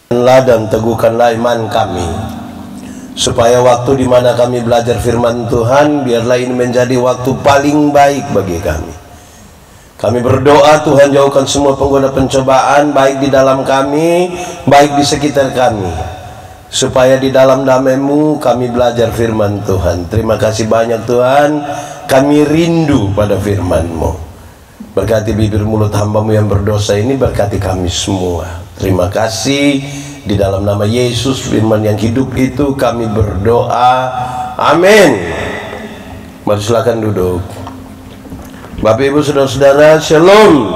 dan teguhkanlah iman kami, supaya waktu di mana kami belajar firman Tuhan, biarlah ini menjadi waktu paling baik bagi kami. Kami berdoa Tuhan, jauhkan semua penggoda pencobaan, baik di dalam kami, baik di sekitar kami, supaya di dalam damai-Mu kami belajar firman Tuhan. Terima kasih banyak Tuhan, kami rindu pada firman-Mu. Berkati bibir mulut hamba-Mu yang berdosa ini, berkati kami semua. Terima kasih, di dalam nama Yesus firman yang hidup itu kami berdoa, amin. Mari silakan duduk. Bapak Ibu saudara-saudara, shalom.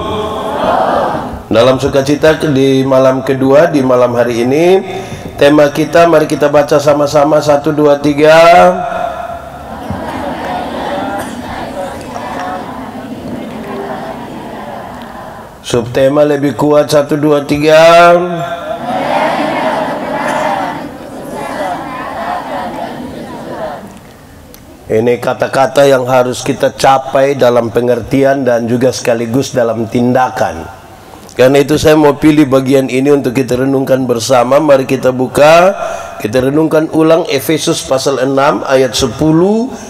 Dalam sukacita di malam kedua, di malam hari ini, tema kita, mari kita baca sama-sama, 1, 2, 3. Subtema lebih kuat, 1, 2, 3. Ini kata-kata yang harus kita capai dalam pengertian dan juga sekaligus dalam tindakan. Karena itu saya mau pilih bagian ini untuk kita renungkan bersama. Mari kita buka, kita renungkan ulang Efesus pasal 6 ayat 10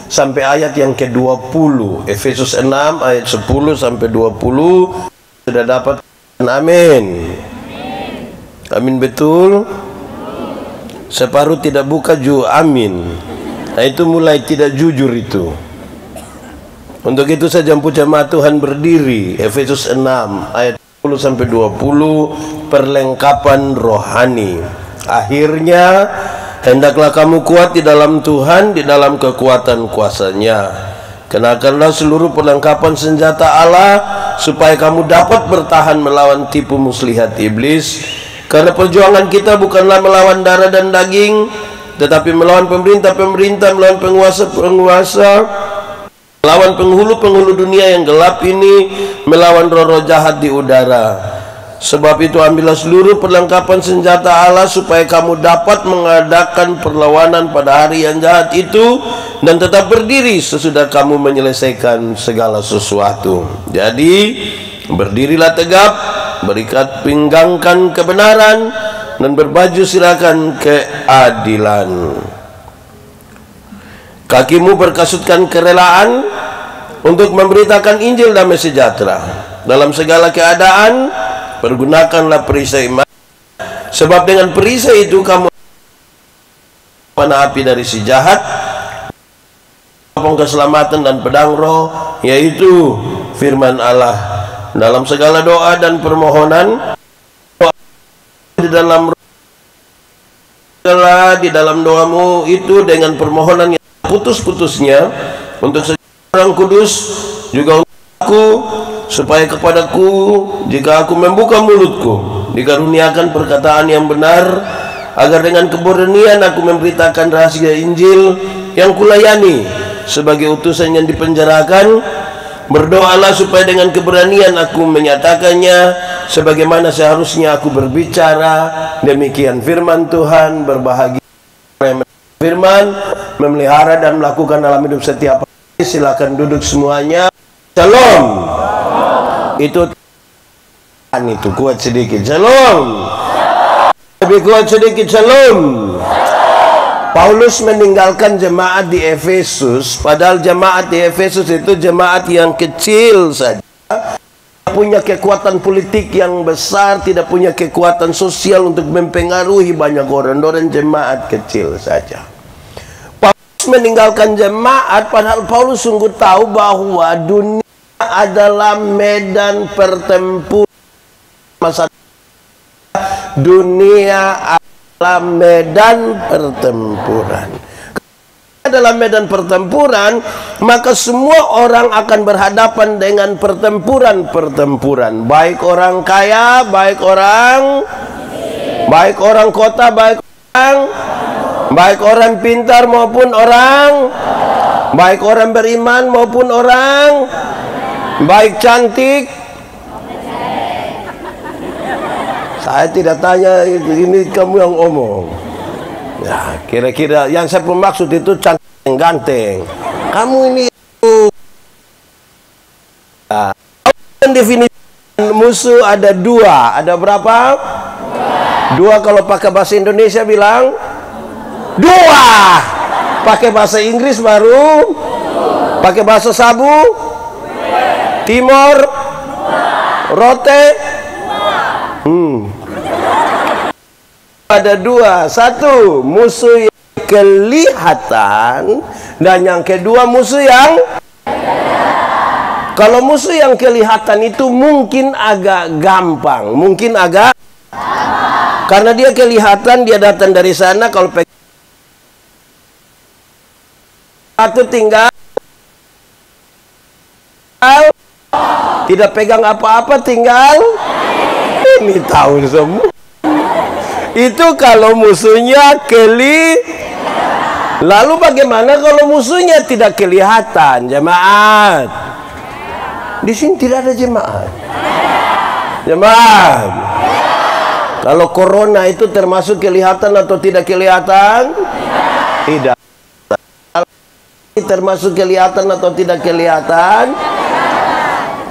sampai ayat yang ke-20. Efesus 6 ayat 10 sampai 20. Sudah dapat? Amin. Amin betul. Separuh tidak buka amin. Nah itu mulai tidak jujur itu. Untuk itu saya jemput jemaat Tuhan berdiri. Efesus 6 ayat 10 sampai 20, perlengkapan rohani. Akhirnya hendaklah kamu kuat di dalam Tuhan, di dalam kekuatan kuasa-Nya. Kenakanlah seluruh perlengkapan senjata Allah, supaya kamu dapat bertahan melawan tipu muslihat iblis. Karena perjuangan kita bukanlah melawan darah dan daging, tetapi melawan pemerintah-pemerintah, melawan penguasa-penguasa, melawan penghulu-penghulu dunia yang gelap ini, melawan roh-roh jahat di udara. Sebab itu ambillah seluruh perlengkapan senjata Allah, supaya kamu dapat mengadakan perlawanan pada hari yang jahat itu, dan tetap berdiri sesudah kamu menyelesaikan segala sesuatu. Jadi berdirilah tegap, berikat pinggangkan kebenaran, dan berbaju silakan keadilan. Kakimu berkasutkan kerelaan untuk memberitakan Injil damai sejahtera. Dalam segala keadaan pergunakanlah perisai iman, sebab dengan perisai itu kamu panah api dari si jahat, keselamatan dan pedang roh, yaitu firman Allah. Dalam segala doa dan permohonan, di dalam doamu itu dengan permohonan yang putus-putusnya untuk orang kudus, juga untuk aku, supaya kepadaku, jika aku membuka mulutku, dikaruniakan perkataan yang benar, agar dengan keberanian aku memberitakan rahasia Injil yang kulayani sebagai utusan yang dipenjarakan. Berdoalah supaya dengan keberanian aku menyatakannya sebagaimana seharusnya aku berbicara. Demikian firman Tuhan. Berbahagia firman, memelihara dan melakukan dalam hidup setiap hari. Silakan duduk semuanya. Shalom. Itu kuat sedikit. Shalom. Lebih kuat sedikit. Shalom. Paulus meninggalkan jemaat di Efesus, padahal jemaat di Efesus itu jemaat yang kecil saja, punya kekuatan politik yang besar, tidak punya kekuatan sosial untuk mempengaruhi banyak orang jemaat kecil saja. Paulus meninggalkan jemaat, padahal Paulus sungguh tahu bahwa dunia adalah medan pertempuran. Masa dunia medan pertempuran. Dalam medan pertempuran, maka semua orang akan berhadapan dengan pertempuran-pertempuran. Baik orang kaya, baik orang kota, baik orang pintar maupun baik orang beriman maupun orang baik cantik. Saya tidak tanya, ini kamu yang omong. Ya, kira-kira yang saya maksud itu cantik yang ganteng. Kamu ini definisi musuh ada dua. Ada berapa? Dua kalau pakai bahasa Indonesia bilang dua. Pakai bahasa Inggris baru. Pakai bahasa sabu Timor rote. Ada dua. Satu musuh yang kelihatan, dan yang kedua musuh yang kalau musuh yang kelihatan itu mungkin agak gampang, karena dia kelihatan, dia datang dari sana. Kalau satu tinggal tidak pegang apa-apa, tinggal ini tahu semua. Itu kalau musuhnya lalu bagaimana kalau musuhnya tidak kelihatan, jemaat? Di sini tidak ada jemaat. Jemaat, kalau corona itu termasuk kelihatan atau tidak kelihatan? Tidak. Termasuk kelihatan atau tidak kelihatan?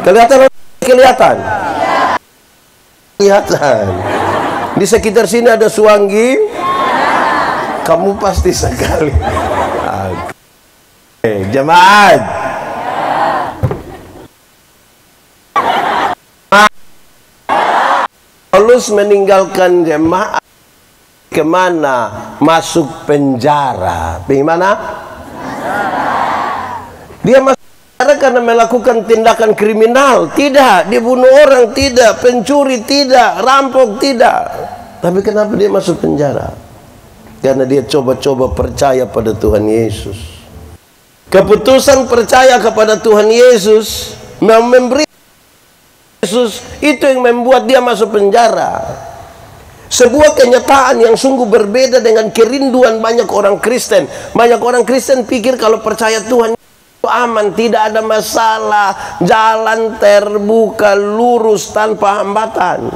Kelihatan atau kelihatan? Kelihatan. Di sekitar sini ada Suanggi. Kamu pasti sekali. Jemaat. Paulus meninggalkan jemaat kemana? Masuk penjara. Bagaimana? Dia masuk penjara karena melakukan tindakan kriminal? Tidak. Dia bunuh orang? Tidak. Pencuri? Tidak. Rampok? Tidak. Tapi kenapa dia masuk penjara? Karena dia coba-coba percaya pada Tuhan Yesus. Keputusan percaya kepada Tuhan Yesus, memberi Yesus, itu yang membuat dia masuk penjara. Sebuah kenyataan yang sungguh berbeda dengan kerinduan banyak orang Kristen. Banyak orang Kristen pikir kalau percaya Tuhan itu aman, tidak ada masalah, jalan terbuka lurus tanpa hambatan.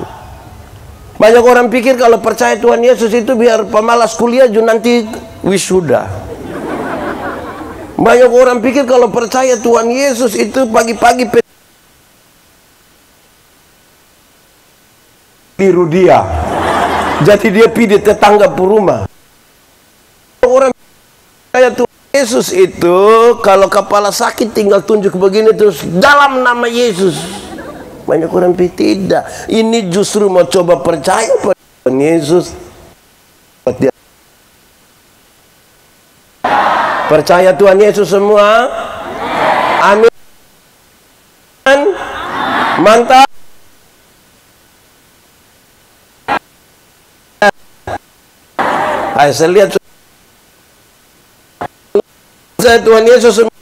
Banyak orang pikir kalau percaya Tuhan Yesus itu biar pemalas kuliah nanti wisuda. Banyak orang pikir kalau percaya Tuhan Yesus itu pagi-pagi tiru dia, jadi dia pilih tetangga perumah. Orang percaya Tuhan Yesus itu kalau kepala sakit tinggal tunjuk begini terus dalam nama Yesus. Banyak orang pikir tidak. Ini justru mau coba percaya pada Tuhan Yesus. Percaya Tuhan Yesus semua? Amin. Mantap. Ayo saya lihat. Saya Tuhan Yesus semua.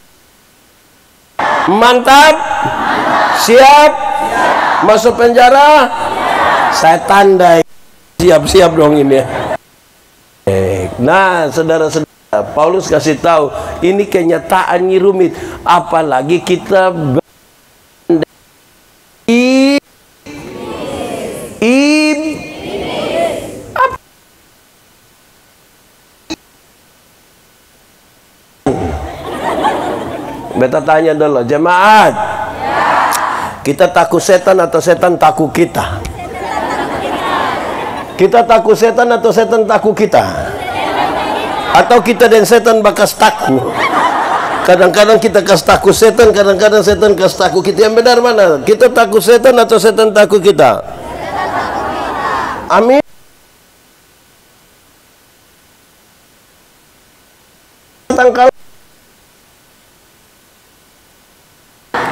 Mantap. Siap. Masuk penjara? Saya tandai. Siap-siap dong ini. Nah, saudara-saudara, Paulus kasih tahu, ini kenyataan rumit. Apalagi kita beta tanya dulu, jemaat. Kita takut setan atau setan takut kita? Kita takut setan atau setan takut kita? Atau kita dan setan bakas takut? Kadang-kadang kita kas takut setan, kadang-kadang setan kas takut kita. Yang benar mana? Kita takut setan atau setan takut kita? Amin.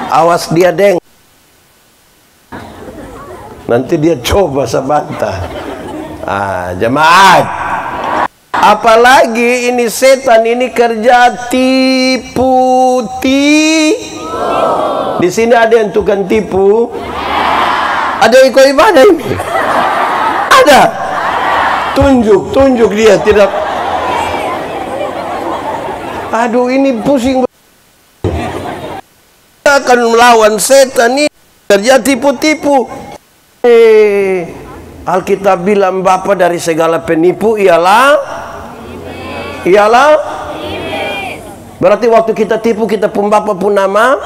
Awas dia, deng. Nanti dia coba sabantah. Jemaat. Apalagi ini setan ini kerja tipu. Di sini ada yang tukang tipu. Ada yang ikut ibadah ini. Ada. Tunjuk dia tidak. Aduh, ini pusing. Akan melawan setan ini kerja tipu-tipu. Alkitab bilang bapa dari segala penipu ialah berarti waktu kita tipu kita pun bapa pun nama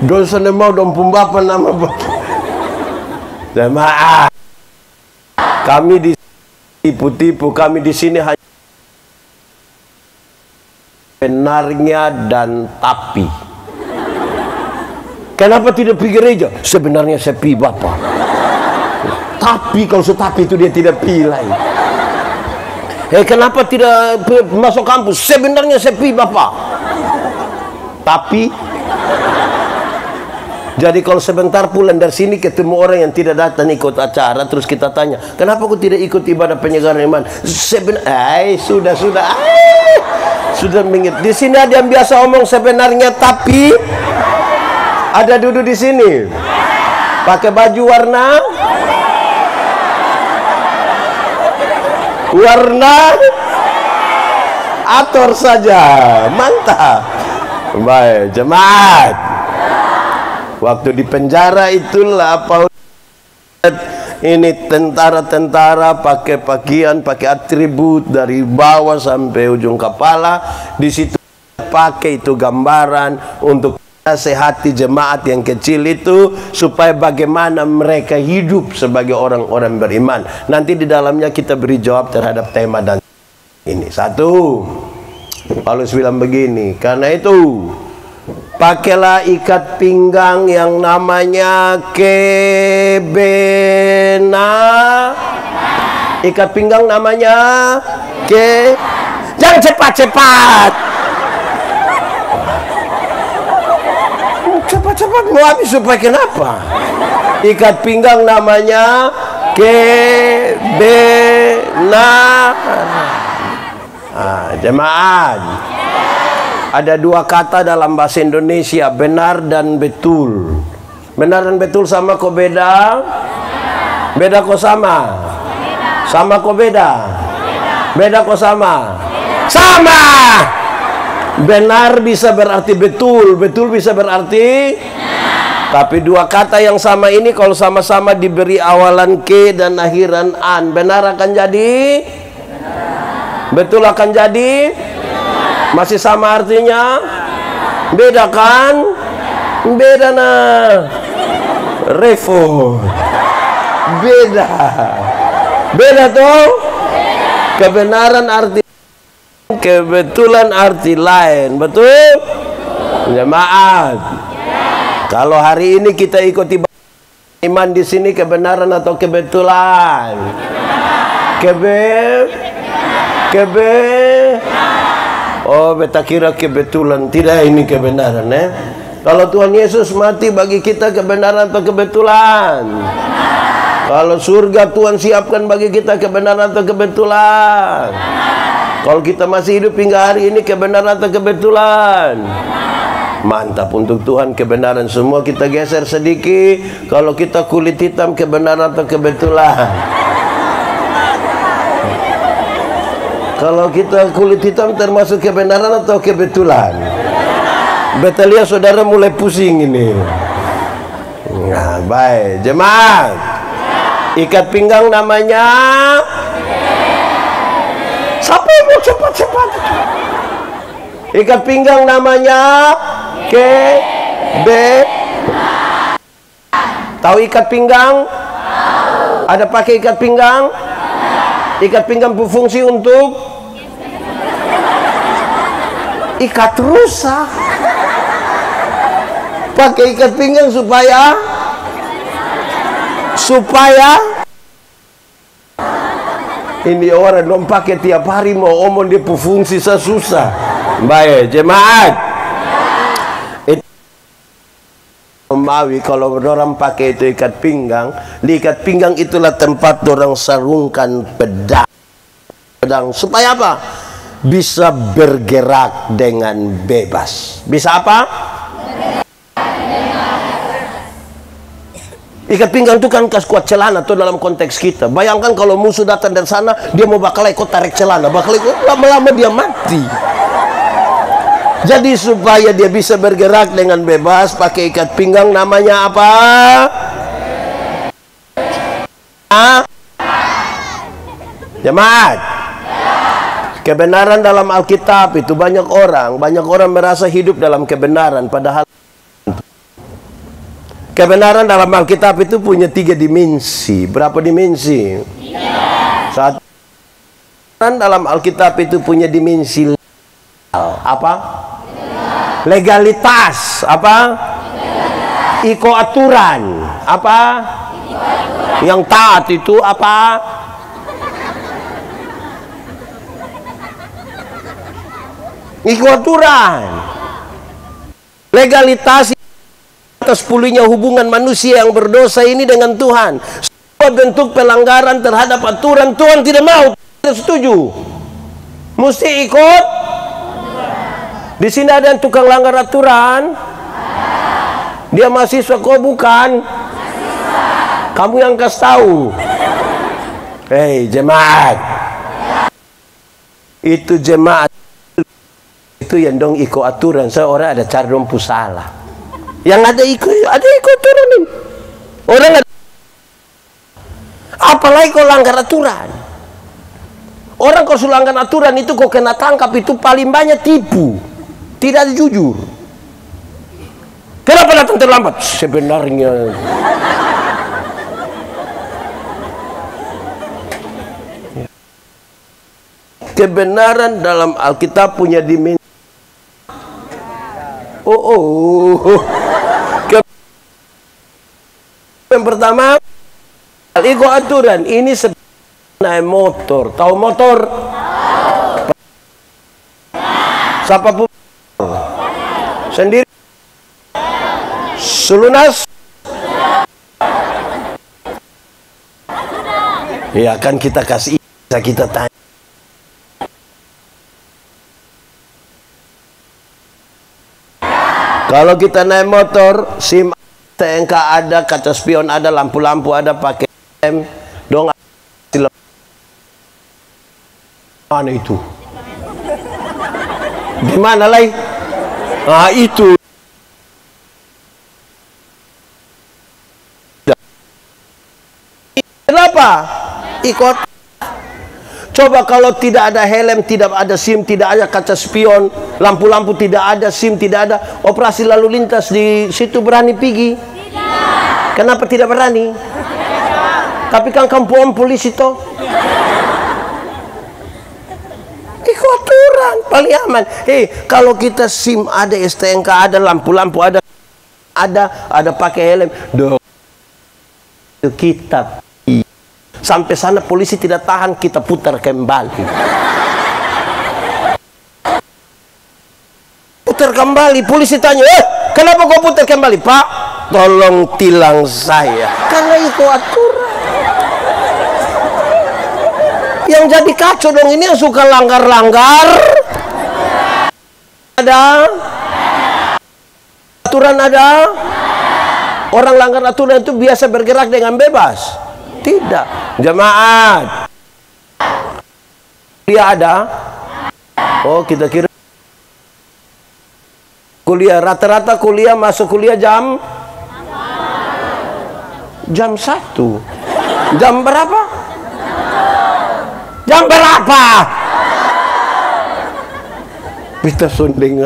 dosa mau dong pun bapa nama Jemaat, kami ditipu-tipu, kami di sini hanya benarnya dan tapi. Kenapa tidak pergi gereja? Sebenarnya saya pergi Bapak. Tapi kalau tapi itu dia tidak pilih. Kenapa tidak masuk kampus? Sebenarnya saya pergi Bapak. Tapi jadi kalau sebentar pulang dari sini ketemu orang yang tidak datang ikut acara, terus kita tanya, kenapa aku tidak ikut ibadah penyegaran iman? Sudah mingit. Di sini ada yang biasa omong sebenarnya tapi ada duduk di sini. Pakai baju warna ator saja. Mantap. Baik, jemaat. Waktu di penjara itulah Paulus ini tentara-tentara pakai pakaian, pakai atribut dari bawah sampai ujung kepala. Di situ pakai itu gambaran untuk nasihati jemaat yang kecil itu supaya bagaimana mereka hidup sebagai orang-orang beriman. Nanti di dalamnya kita beri jawab terhadap tema dan ini. Satu, Paulus bilang begini, karena itu pakailah ikat pinggang yang namanya kebena. Ikat pinggang namanya jangan cepat-cepat. Cepat-cepat mau habis supaya kenapa? Ikat pinggang namanya kebena. Jemaat, ada dua kata dalam bahasa Indonesia, benar dan betul. Benar dan betul sama kok beda? Beda kok sama? Sama kok beda? Beda kok sama? Sama! Benar bisa berarti betul, betul bisa berarti tapi dua kata yang sama ini kalau sama-sama diberi awalan ke dan akhiran an, benar akan jadi? Betul akan jadi? Masih sama artinya? Beda kan? Beda nah. Revo. Beda. Beda tuh. Kebenaran arti, kebetulan arti lain. Betul? Jemaat. Kalau hari ini kita ikuti iman di sini, kebenaran atau kebetulan? Oh, beta kira kebetulan. Tidak, ini kebenaran Kalau Tuhan Yesus mati bagi kita, kebenaran atau kebetulan? Kalau surga Tuhan siapkan bagi kita, kebenaran atau kebetulan? Kalau kita masih hidup hingga hari ini, kebenaran atau kebetulan? Mantap, untuk Tuhan kebenaran. Semua kita geser sedikit. Kalau kita kulit hitam, kebenaran atau kebetulan? Kalau kita kulit hitam termasuk kebenaran atau kebetulan? Beta lihat saudara mulai pusing ini. Nah, baik. Jemaat, ikat pinggang namanya siapa yang mau cepat-cepat? Ikat pinggang namanya Tahu ikat pinggang? Ada pakai ikat pinggang? Ikat pinggang berfungsi untuk ikat rusa. Pakai ikat pinggang supaya ini orang dong pakai tiap hari mau omong dia berfungsi susah. Baik, jemaat. Mawi kalau orang pakai itu ikat pinggang, di ikat pinggang itulah tempat orang sarungkan pedang supaya apa? Bisa bergerak dengan bebas. Bisa apa? Ikat pinggang itu kan kas kuat celana tuh dalam konteks kita. Bayangkan kalau musuh datang dari sana, dia mau bakal ikut tarik celana, bakal ikut, lama-lama dia mati. Jadi supaya dia bisa bergerak dengan bebas, pakai ikat pinggang namanya apa? Jemaat. Kebenaran dalam Alkitab itu banyak orang merasa hidup dalam kebenaran, padahal Kebenaran dalam Alkitab itu punya 3 dimensi. Berapa dimensi? 1. Kebenaran dalam Alkitab itu punya dimensi legal. Apa? Legalitas. Apa? Iko aturan. Apa? Yang taat itu apa? Iko aturan. Legalitas atas pulihnya hubungan manusia yang berdosa ini dengan Tuhan. Semua bentuk pelanggaran terhadap aturan Tuhan tidak mau, tidak setuju. Mesti ikut. Di sini ada yang tukang langgar aturan. Dia mahasiswa, kok bukan? Kamu yang kasih tahu. Hei jemaat, itu jemaat itu yang dong ikut aturan. Seorang ada cara dong salah. Yang ada ikut turunin. Orang ada. Apalagi kau langgar aturan. Orang kalau langgar aturan itu kau kena tangkap itu paling banyak tipu. Tidak ada jujur. Kenapa datang terlambat? Sebenarnya kebenaran dalam Alkitab punya dimensi. Yang pertama, ego aturan. Ini naik motor. Tahu motor? Siapa pun sendiri selunas. Ya kan kita kasih, kita tanya. Kalau kita naik motor, SIM STNK ada, kaca spion ada, lampu-lampu ada, pakai rem, dong. Mana itu? Di mana lagi? Ah itu. Kenapa? Ikut. Coba kalau tidak ada helm, tidak ada SIM, tidak ada kaca spion, lampu-lampu tidak ada, SIM tidak ada, operasi lalu lintas di situ berani pergi? Tidak. Kenapa tidak berani? Tidak. Tapi kan kampung polisi toh. Ikut aturan, paling aman. Kalau kita SIM ada, STNK ada, lampu-lampu ada pakai helm, doh. Kita sampai sana polisi tidak tahan, kita putar kembali. Putar kembali, polisi tanya, kenapa kau putar kembali? Pak, tolong tilang saya. Karena itu aturan. Yang jadi kacau dong ini yang suka langgar-langgar. Ada? Aturan ada? Orang langgar aturan itu biasa bergerak dengan bebas. Tidak. Jemaat, kuliah ada? Oh, kita kira kuliah, rata-rata kuliah masuk kuliah jam 1. Jam berapa? Jam berapa? Kita sunding.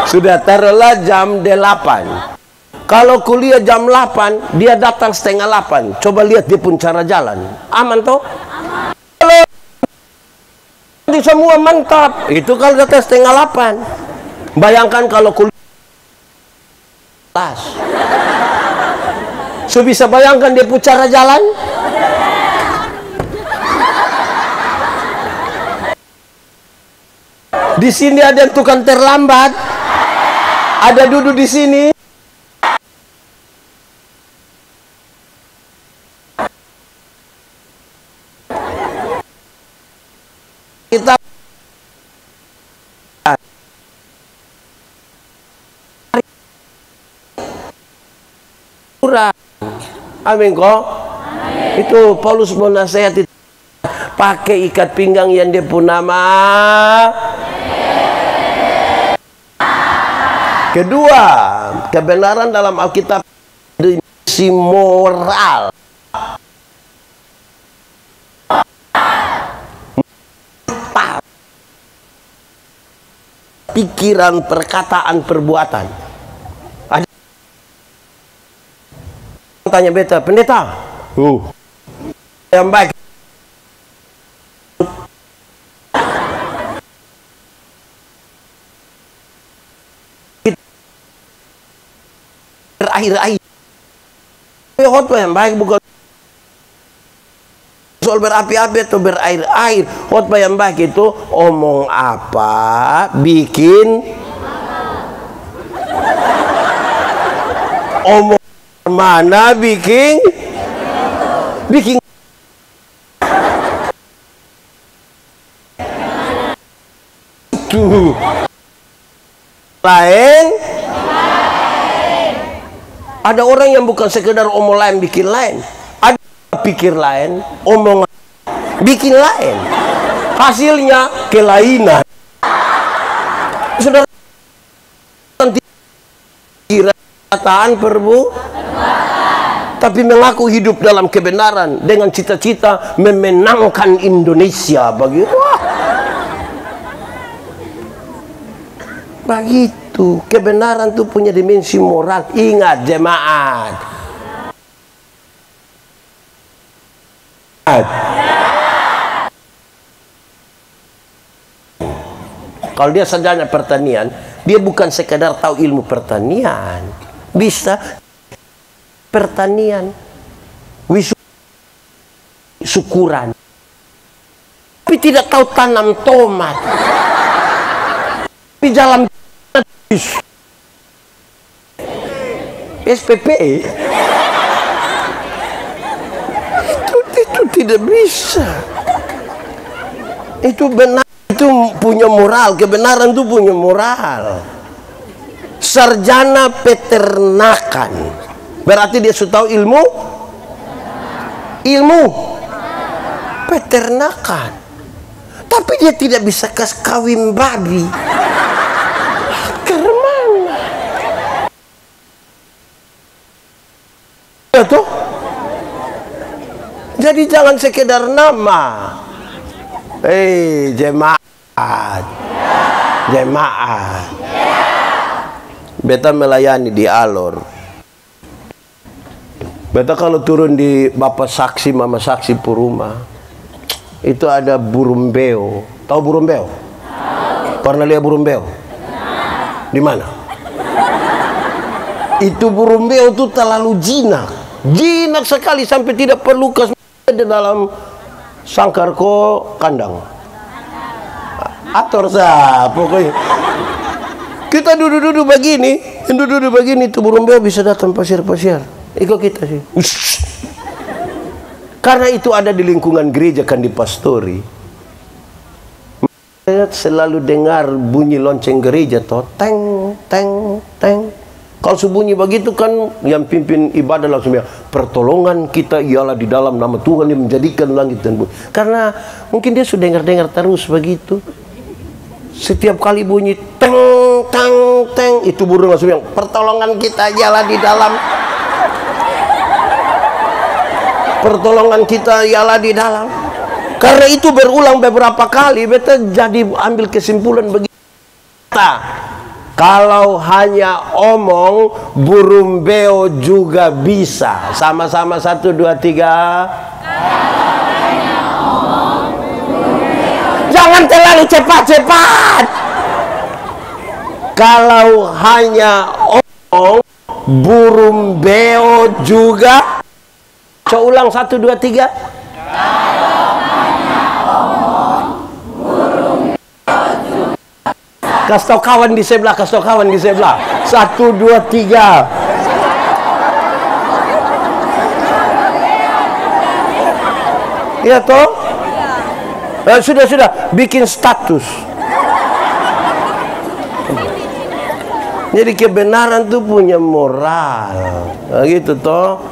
Sudah taruhlah jam 8. Kalau kuliah jam 8, dia datang setengah 8. Coba lihat dia pun cara jalan. Aman toh? Aman. Kalau semua mantap. Itu kalau datang setengah 8. Bayangkan kalau kuliah kelas. So bisa bayangkan dia pun cara jalan? Di sini ada yang tukang terlambat. Ada duduk di sini. Kita amin kok. Itu Paulus mau nasihati, pakai ikat pinggang yang dia pun nama. Kedua, kebenaran dalam Alkitab dimensi moral. Pikiran, perkataan, perbuatan. tanya beta, pendeta, yang baik air-air khotbah yang baik bukan soal berapi-api atau berair-air. Khotbah yang baik itu omong apa bikin omong mana bikin tuh lain. Ada orang yang bukan sekedar omong lain bikin lain, ada pikir lain, omong bikin lain, hasilnya kelainan. Saudara, kira kataan perbu, tapi mengaku hidup dalam kebenaran dengan cita-cita memenangkan Indonesia. Begitu, kebenaran itu punya dimensi moral. Ingat jemaat, kalau dia sarjana pertanian, dia bukan sekedar tahu ilmu pertanian, bisa pertanian, syukuran, tapi tidak tahu tanam tomat di dalam SPP. Itu tidak bisa. Itu benar, itu punya moral. Kebenaran itu punya moral. Sarjana peternakan berarti dia sudah tahu ilmu peternakan, tapi dia tidak bisa kawin babi. Tuh. Jadi jangan sekedar nama. Jemaat. Beta melayani di Alor. Beta kalau turun di Bapak Saksi, Mama Saksi Puruma, itu ada burung beo. Tahu burung beo? Pernah lihat burung beo? Di mana? Itu burung beo itu terlalu jinak sekali sampai tidak perlu di dalam sangkarko kandang. Ator sah pokoknya. Kita duduk-duduk begini, itu burung beo bisa datang pasir-pasir. Ikut kita sih. Karena itu ada di lingkungan gereja kan, di pastori. Saya selalu dengar bunyi lonceng gereja toh, teng teng teng. Kalau sebunyi begitu kan, yang pimpin ibadah langsung bilang, pertolongan kita ialah di dalam nama Tuhan yang menjadikan langit dan bumi. Karena mungkin dia sudah dengar terus begitu. Setiap kali bunyi teng teng teng, itu burung langsung bilang, pertolongan kita ialah di dalam. Pertolongan kita ialah di dalam. Karena itu berulang beberapa kali, beta jadi ambil kesimpulan begitu. Kalau hanya omong, burung beo juga bisa. Sama-sama 1, 2, 3. Jangan terlalu cepat-cepat. Kalau hanya omong, burung beo juga. Coba ulang 1, 2, 3. Kasih tau kawan di sebelah, 1, 2, 3. Ya toh? Sudah, bikin status. Jadi kebenaran tuh punya moral. Nah, gitu toh.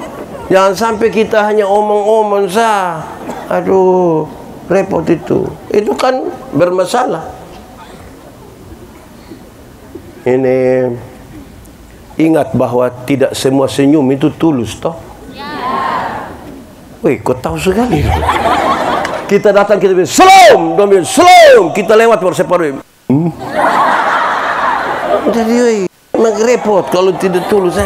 Jangan sampai kita hanya omong-omong sah. Aduh, repot itu. Itu kan bermasalah. Ini ingat bahwa tidak semua senyum itu tulus toh. Wih, kau tahu sekali. Kita datang, kita bilang salam, domin salam, kita lewat baru separuh. Jadi wih, memang repot kalau tidak tulus.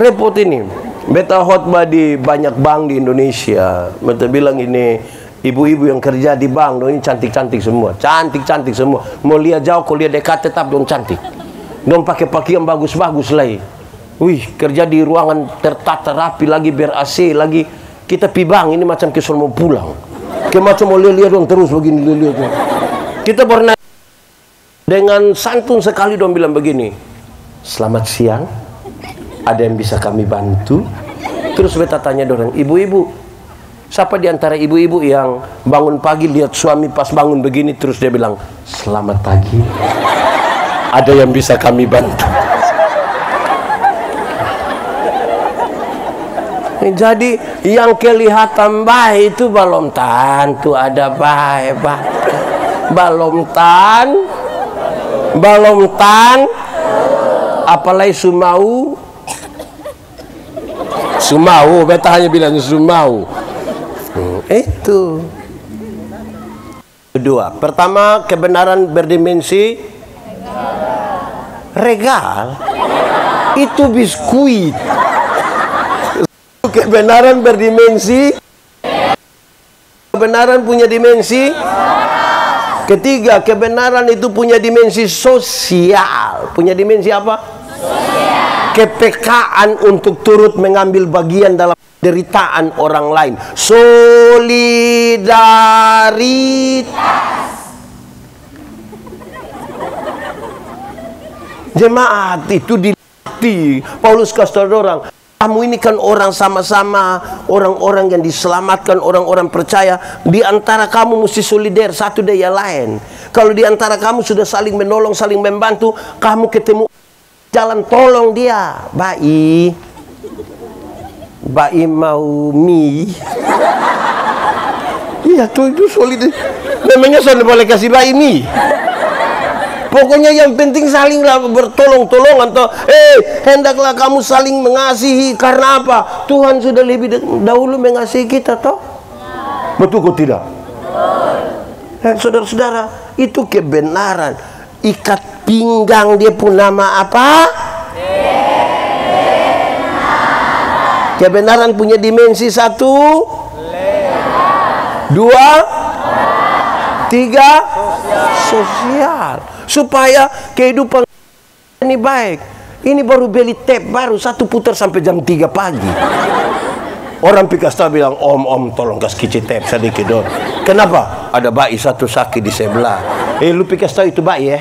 Repot ini. Beta khotbah di banyak bank di Indonesia. Beta bilang ini ibu-ibu yang kerja di bank, ini cantik-cantik semua, cantik-cantik semua. Mau lihat jauh, kau lihat dekat tetap dong cantik. Dong pakai pakaian bagus-bagus lagi. Wih, kerja di ruangan tertata rapi lagi, ber-AC lagi. Kita pi bank ini macam kesel mau pulang. Kayak macam mau lihat dong terus begini lihat. Kita pernah dengan santun sekali dong bilang begini. Selamat siang. Ada yang bisa kami bantu? Terus beta tanya dorang, ibu-ibu, siapa di antara ibu-ibu yang bangun pagi lihat suami pas bangun begini terus dia bilang, selamat pagi. Ada yang bisa kami bantu? Jadi yang kelihatan baik itu belum tentu ada baik, Pak. Belum apalagi Sumau, beta hanya bilang Sumau. Itu. Kedua, pertama kebenaran berdimensi regal. Itu biskuit. Kebenaran berdimensi. Kebenaran punya dimensi. Ketiga, kebenaran itu punya dimensi sosial. Punya dimensi apa? Kepekaan untuk turut mengambil bagian dalam penderitaan orang lain. Solidaritas. Jemaat itu dilatih. Paulus kasih orang, kamu ini kan orang sama-sama, orang-orang yang diselamatkan, orang-orang percaya. Di antara kamu mesti solider satu dengan lain. Kalau di antara kamu sudah saling menolong, saling membantu, kamu ketemu jalan tolong dia. Bai mau mie. Iya tuh itu solid. Memangnya sudah boleh kasih bai mie. Pokoknya yang penting salinglah bertolong-tolongan toh. Hendaklah kamu saling mengasihi. Karena apa? Tuhan sudah lebih dahulu mengasihi kita toh. Betul kok tidak? Saudara-saudara, itu kebenaran. Ikat pinggang dia pun nama apa? Kebenaran punya dimensi satu, dua, tiga, sosial. Supaya kehidupan ini baik. Ini baru beli tape baru, satu putar sampai jam 3 pagi. Orang pikasta bilang, om tolong kasih kicit tape sedikit dong. Kenapa? Ada bayi satu sakit di sebelah. Lu pikasta itu bayi ya?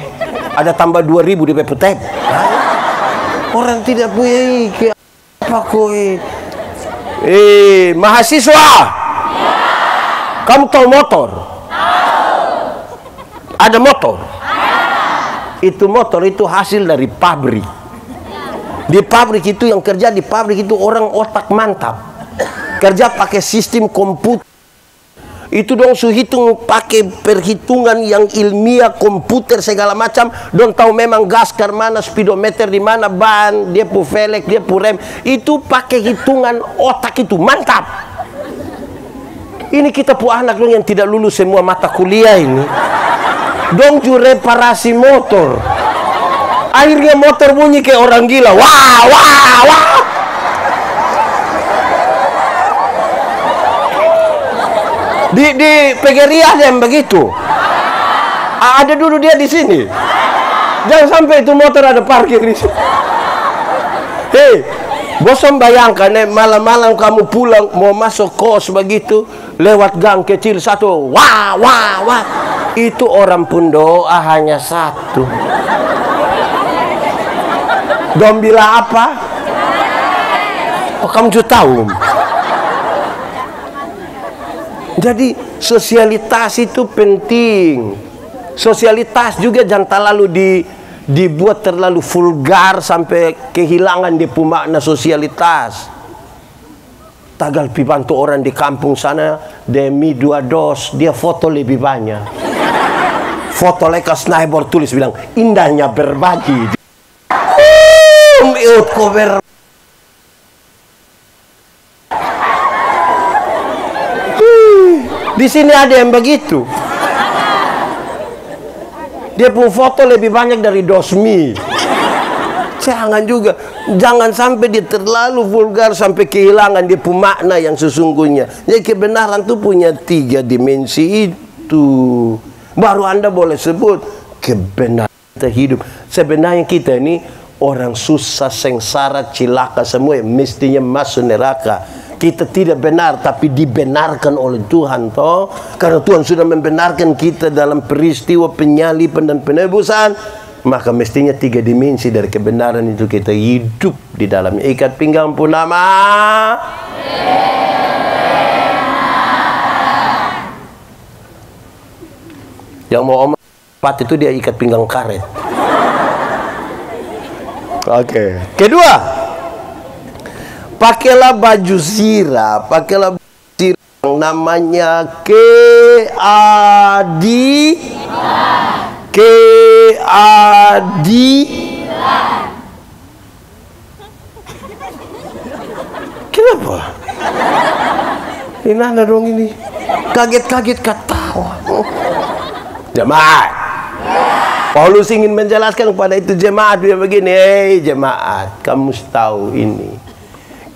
Ada tambah 2.000 di tape. Orang tidak punya apa koi. Mahasiswa, kamu tahu motor? Ada motor. Itu motor itu hasil dari pabrik. Di pabrik itu yang kerja di pabrik itu orang otak mantap. Kerja pakai sistem komputer. Itu dong hitung pakai perhitungan yang ilmiah, komputer segala macam. Dong tahu memang gas ke mana, speedometer di mana, ban, dia pu velg, dia pu rem. Itu pakai hitungan otak itu mantap. Ini kita pu anak dong yang tidak lulus semua mata kuliah ini. Dong ju reparasi motor. Akhirnya motor bunyi kayak orang gila. Wah, wah, wah. Di PGRI ada yang begitu. Ada dulu dia di sini. Jangan sampai itu motor ada parkir di sini. Hei, bosan bayangkan malam-malam kamu pulang mau masuk kos begitu, lewat gang kecil satu, wah wah wah. Itu orang pun doa hanya satu. Dom bila apa? Oh, kamu juga tahu. Jadi sosialitas itu penting. Sosialitas juga jangan terlalu dibuat terlalu vulgar sampai kehilangan dia punya makna sosialitas. Tagal pi bantu orang di kampung sana demi 2 dos dia foto lebih banyak. Foto lekas sniper tulis bilang indahnya berbagi. Di sini ada yang begitu. Dia pun foto lebih banyak dari dosmi. Jangan juga, jangan sampai dia terlalu vulgar sampai kehilangan dia punya makna yang sesungguhnya. Jadi kebenaran itu punya 3 dimensi itu. Baru Anda boleh sebut kebenaran kita hidup. Sebenarnya kita ini orang susah, sengsara, cilaka semua, mestinya masuk neraka. Kita tidak benar tapi dibenarkan oleh Tuhan toh. Karena Tuhan sudah membenarkan kita dalam peristiwa penyaliban dan penebusan, maka mestinya 3 dimensi dari kebenaran itu kita hidup di dalamnya. Ikat pinggang Punama. Yang mau omong itu dia ikat pinggang karet. Oke. Kedua, pakailah baju zirah, pakailah baju zirah yang namanya keadilan. Kenapa? Ini ada dong ini. Kaget-kaget ketawa. Jemaat. Paulus ingin menjelaskan kepada itu jemaat dia begini, hei jemaat, kamu tahu ini.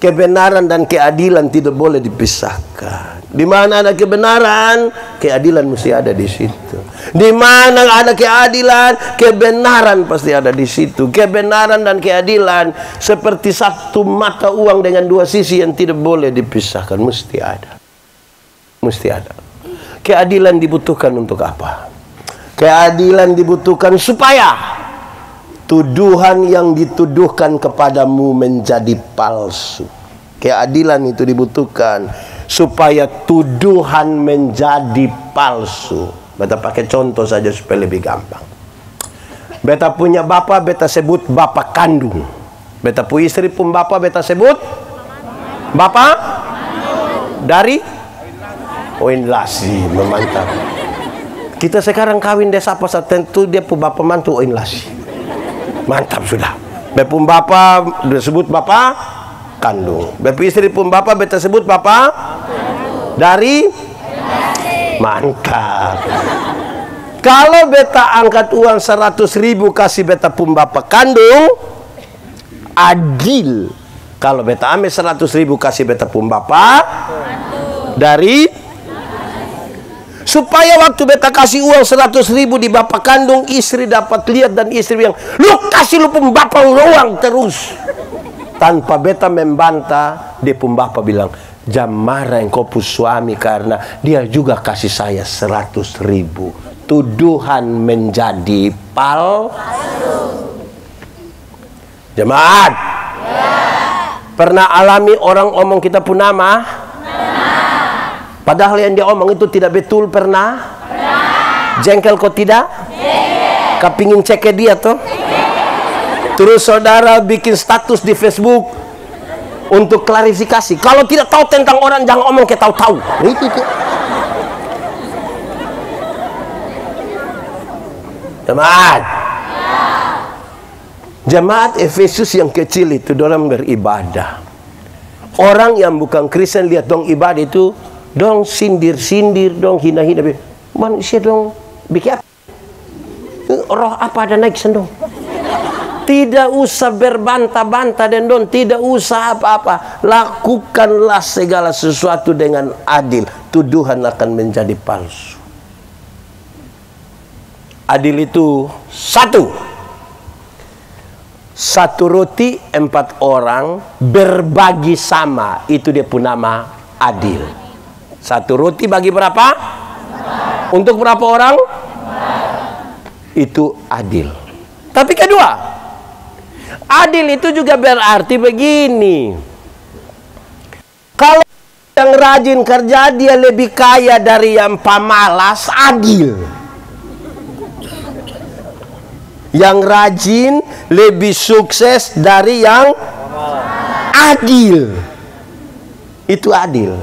Kebenaran dan keadilan tidak boleh dipisahkan. Di mana ada kebenaran, keadilan mesti ada di situ. Di mana ada keadilan, kebenaran pasti ada di situ. Kebenaran dan keadilan seperti satu mata uang dengan 2 sisi yang tidak boleh dipisahkan, mesti ada. Mesti ada. Keadilan dibutuhkan untuk apa? Keadilan dibutuhkan supaya tuduhan yang dituduhkan kepadamu menjadi palsu. Keadilan itu dibutuhkan supaya tuduhan menjadi palsu. Beta pakai contoh saja supaya lebih gampang. Beta punya bapak, beta sebut bapak kandung. Beta punya istri pun bapak, beta sebut bapak dari Oinlasi. Memantap. Kita sekarang kawin desa apa tentu dia pun bapak mantu Oinlasi. Mantap sudah. Bepun bapak disebut bapak kandung. Bepu istri pun bapak beta sebut bapak dari mantap. Kalau beta angkat uang 100.000 kasih beta pun bapak kandung, adil. Kalau beta ambil 100.000 kasih beta pun bapak dari, supaya waktu beta kasih uang 100.000 di bapak kandung, istri dapat lihat dan istri yang lu kasih lu pun bapak uang terus tanpa beta membantah. Dia pun bapak bilang jam marah engkau pun suami karena dia juga kasih saya 100.000. Tuduhan menjadi palsu. Jemaat pernah alami orang omong kita pun nama padahal yang dia omong itu tidak betul? Pernah? Jengkel kok tidak? Kau pingin cek dia tuh? Terus saudara bikin status di Facebook untuk klarifikasi. Kalau tidak tahu tentang orang jangan omong ke tahu-tahu. Itu. Jemaat. Jemaat Efesus yang kecil itu dorang beribadah. Orang yang bukan Kristen lihat dong ibadah itu dong sindir-sindir, dong hina-hina manusia, dong bikin apa? Roh apa ada naik sendong? Tidak usah berbantah-bantah dan dong tidak usah apa-apa. Lakukanlah segala sesuatu dengan adil. Tuduhan akan menjadi palsu. Adil itu satu roti 4 orang berbagi sama, itu dia pun nama adil. Satu roti bagi berapa? Untuk berapa orang? Itu adil. Tapi kedua, adil itu juga berarti begini. Kalau yang rajin kerja dia lebih kaya dari yang pemalas, adil. Yang rajin lebih sukses dari yang adil. Itu adil.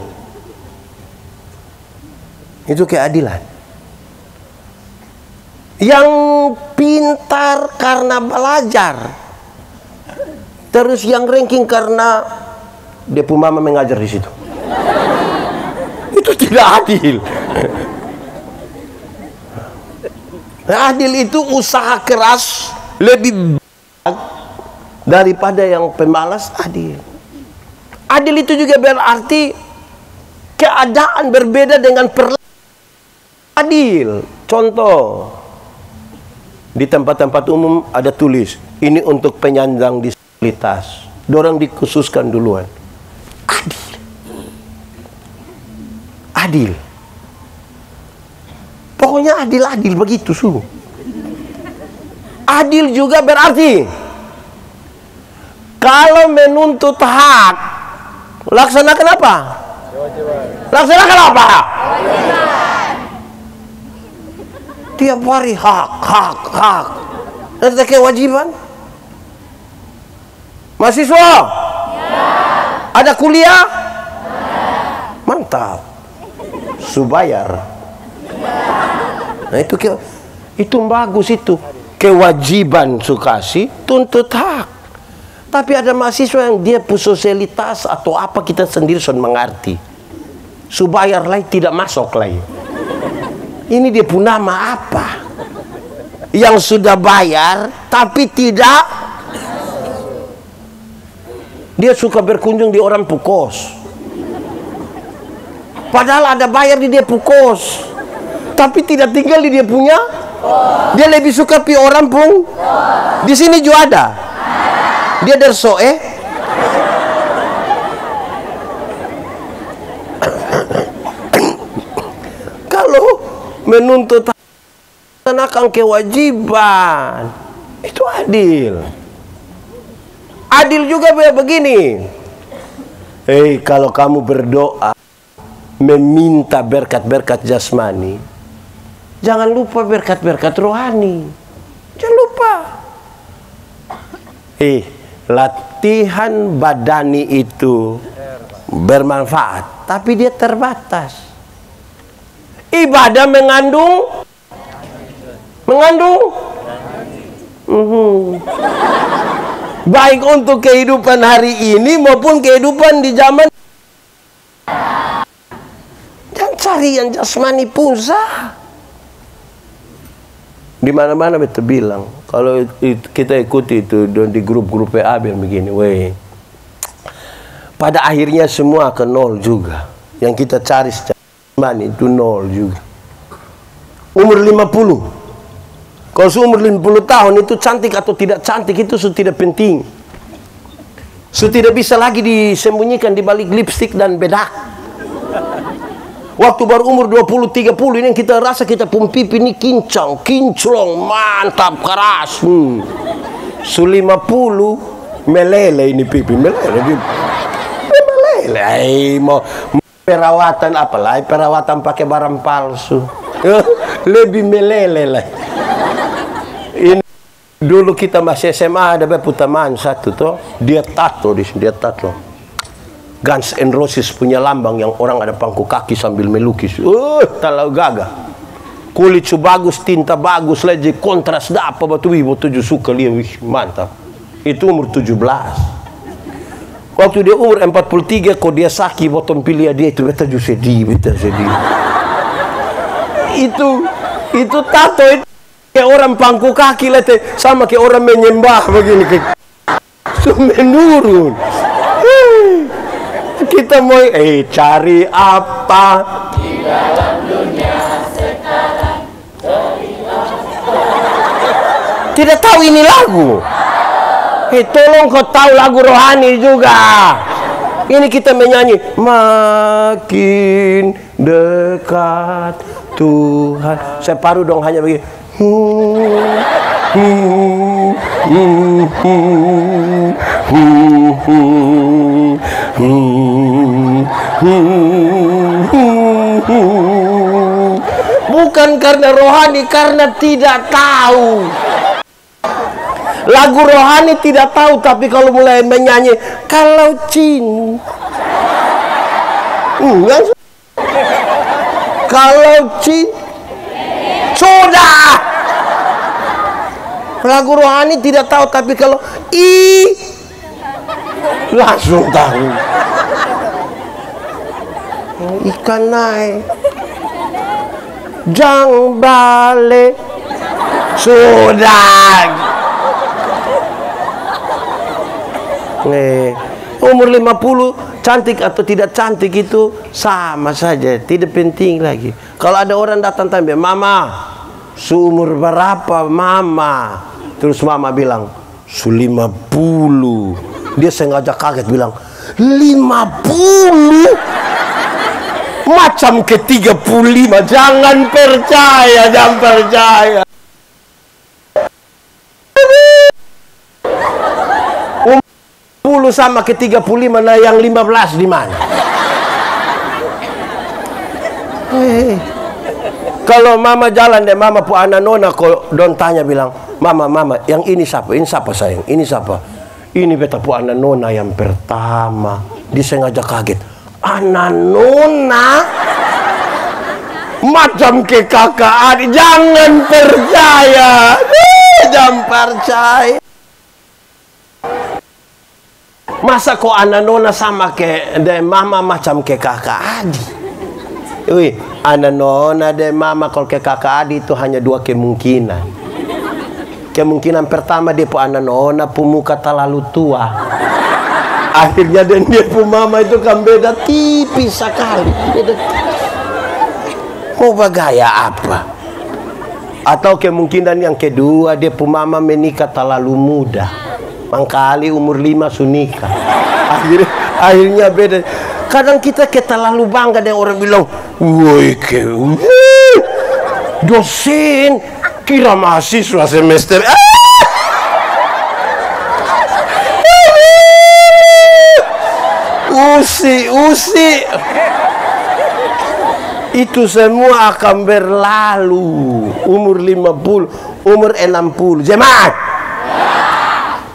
Itu keadilan. Yang pintar karena belajar, terus yang ranking karena dia pun mama mengajar di situ, itu tidak adil. Adil itu usaha keras lebih daripada yang pemalas adil. Adil itu juga berarti keadaan berbeda dengan adil. Contoh, di tempat-tempat umum ada tulis, ini untuk penyandang disabilitas. Dorang dikhususkan duluan. Adil. Adil. Pokoknya adil-adil begitu, su. Adil juga berarti kalau menuntut hak, laksanakan apa? Laksanakan apa? Tiap hari hak. Ada kewajiban? Mahasiswa? Ada kuliah? Mantap. Subayar. Nah itu bagus itu. Kewajiban sukasi, tuntut hak. Tapi ada mahasiswa yang dia sosialitas atau apa kita sendiri sudah mengerti. Subayar lain tidak masuk lagi. Ini dia pun nama apa? Yang sudah bayar tapi tidak. Dia suka berkunjung di orang pukos. Padahal ada bayar di dia pukos, tapi tidak tinggal di dia punya. Dia lebih suka pi orang pun. Di sini juga ada. Dia dersoe. Kalau menuntut melaksanakan kewajiban, itu adil. Adil juga begini. Kalau kamu berdoa meminta berkat-berkat jasmani, jangan lupa berkat-berkat rohani. Jangan lupa. Latihan badani itu bermanfaat, tapi dia terbatas. Ibadah mengandung baik untuk kehidupan hari ini maupun kehidupan di zaman. Jangan cari yang jasmani pulsa. Di mana-mana betul bilang, kalau kita ikuti itu di grup-grup PA begini, pada akhirnya semua ke nol juga. Yang kita cari secara jasmani itu nol juga. Umur 50. Kalau seumur 50 tahun itu cantik atau tidak cantik itu sudah tidak penting. Sudah tidak bisa lagi disembunyikan di balik lipstik dan bedak. Waktu baru umur 20-30 ini kita rasa kita pun pipi ini kinclong, mantap, keras. Su 50 melele ini pipi, melele. Mau perawatan apalah, perawatan pakai barang palsu. Lebih melele lah. Ini dulu kita masih SMA ada putaman satu toh, dia tato di sini, dia tato Guns N' Roses punya lambang yang orang ada pangku kaki sambil melukis. Talau gagah. Kulit su bagus, tinta bagus, lagi kontras dah apa batu ibu tujuh suka dia, mantap. Itu umur 17. Waktu dia umur 43 kok dia sakit botol pilih dia itu beta sedih. Itu tato itu kayak orang pangku kaki lete sama kayak orang menyembah begini menurun. Kita mau cari apa di dalam dunia sekarang? Tidak tahu ini lagu. Tolong kau tahu lagu rohani juga. Ini kita menyanyi makin dekat Tuhan. Separuh dong hanya begini. Bukan karena rohani, karena tidak tahu. Lagu rohani tidak tahu, tapi kalau mulai menyanyi kalau kalau sudah. Lagu rohani tidak tahu, tapi kalau langsung tahu. Ikan naik jang balik sudah. Umur 50 cantik atau tidak cantik itu sama saja, tidak penting lagi. Kalau ada orang datang tanya, "Mama, seumur berapa mama?" Terus mama bilang, "50." Dia sengaja kaget bilang, 50? Macam ke 35. Jangan percaya, jangan percaya. Umur 10 sama ke 35, nah yang 15 di mana? Kalau mama jalan deh, mama pu anak nona kok don tanya bilang, mama, yang ini siapa? Ini siapa sayang? Ini siapa? Ini beta pu anak nona yang pertama. Dia sengaja kaget. Anak nona? Macam ke kakak adik. Jangan percaya. Jangan percaya. Masa kok anak nona sama ke mama macam ke kakak adik? Wih, anak nona dan mama kalau ke kakak adik itu hanya dua kemungkinan. Kemungkinan pertama dia pu anak nona pu muka terlalu tua. Akhirnya dan dia pu mama itu kan beda tipis sekali. Mau bergaya apa? Atau kemungkinan yang kedua dia pu mama menikah terlalu muda. Mangkali umur 5 sunika. Akhirnya beda. Kadang kita terlalu bangga dengan orang bilang, woi dosen kira mahasiswa semester. Usi. Itu semua akan berlalu. Umur 50, umur 60. Jemaat.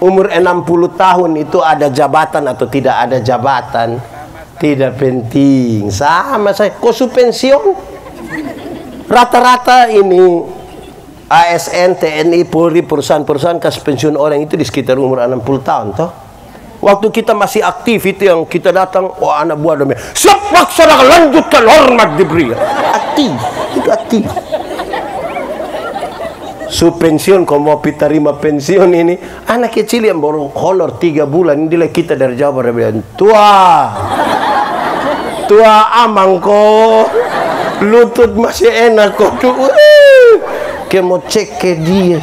Umur 60 tahun itu ada jabatan atau tidak ada jabatan? Tidak penting. Sama saya. Kosu pensiun. Rata-rata ini ASN, TNI, Polri, perusahaan-perusahaan kasih pensiun orang itu di sekitar umur 60 tahun toh. Waktu kita masih aktif itu yang kita datang, anak buah domnya, siap laksanakan, lanjutkan, hormat diberi. Aktif, itu aktif. Pensiun, kalau mau terima pensiun ini, anak kecil yang baru honor 3 bulan, ini kita dari Jawa Barat bilang, tua amangko, lutut masih enak kok. Kayak mau cek ke dia.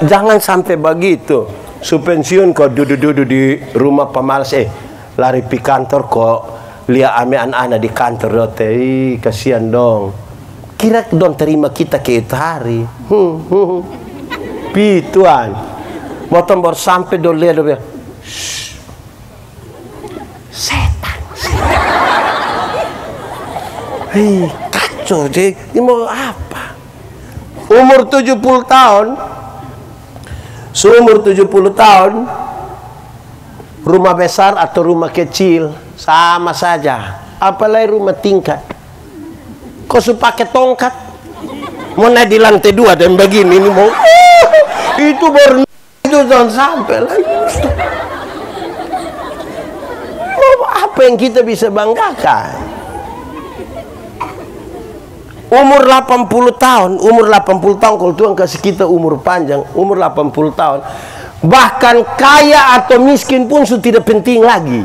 Jangan sampai begitu. Pensiun kok duduk-duduk di rumah pemalas, lari pi kantor kok lihat ame anak-anak di kantor dote, kasihan dong. Kira dong terima kita ke itu hari. Pituan. Motor baru sampai dong lihat dong. Setan. Kacau deh. Ini mau apa? Umur 70 tahun. Seumur 70 tahun, rumah besar atau rumah kecil sama saja. Apalagi rumah tingkat. Kau sudah pakai tongkat, mau naik di lantai 2 dan begini ini mau itu baru itu jangan sampai lagi. Apa yang kita bisa banggakan? Umur 80 tahun, kalau Tuhan kasih kita umur panjang, umur 80 tahun, bahkan kaya atau miskin pun sudah tidak penting lagi.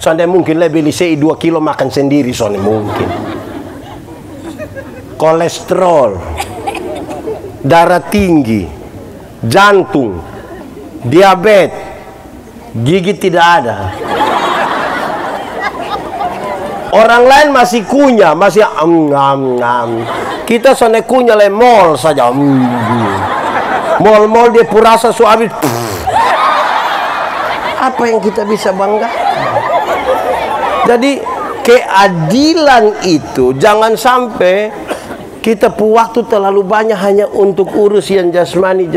Soalnya mungkin lebih lisei 2 kilo makan sendiri, soalnya mungkin. Kolesterol, darah tinggi, jantung, diabetes, gigi tidak ada. Orang lain masih kunyah, masih kita soalnya kunyah le mall saja. Mall dia purasa habis. Apa yang kita bisa bangga? Jadi keadilan itu jangan sampai kita waktu terlalu banyak hanya untuk urus yang jasmani,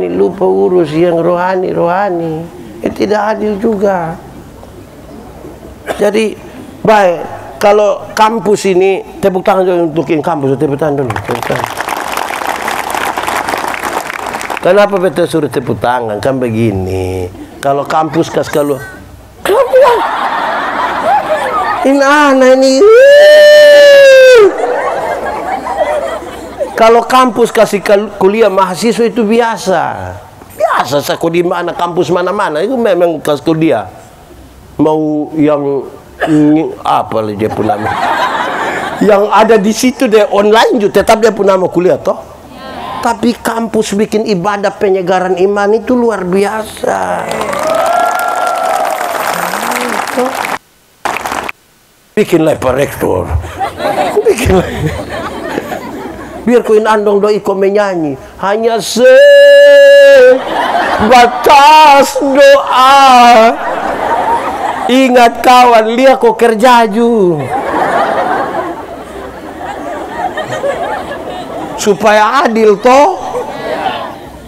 lupa urus yang rohani. Tidak adil juga. Jadi baik. Kalau kampus ini, tepuk tangan dulu untuk kampus, tepuk tangan dulu. Kenapa betul suruh tepuk tangan? Kan begini, kalau kampus kalau ini anak ini, kalau kampus kasih kuliah mahasiswa itu biasa. biasa sekolah di mana, kampus mana-mana itu memang kelas dia. Mau yang apa lah dia pun nama. Yang ada di situ deh online juga tetap dia pun nama kuliah toh. Tapi kampus bikin ibadah penyegaran iman itu luar biasa. Bikinlah Pak Rektor. Bikinlah. Biar koin andong doi ko menyanyi. Hanya sebatas doa. Ingat kawan, lihat kok kerja ju. Supaya adil toh.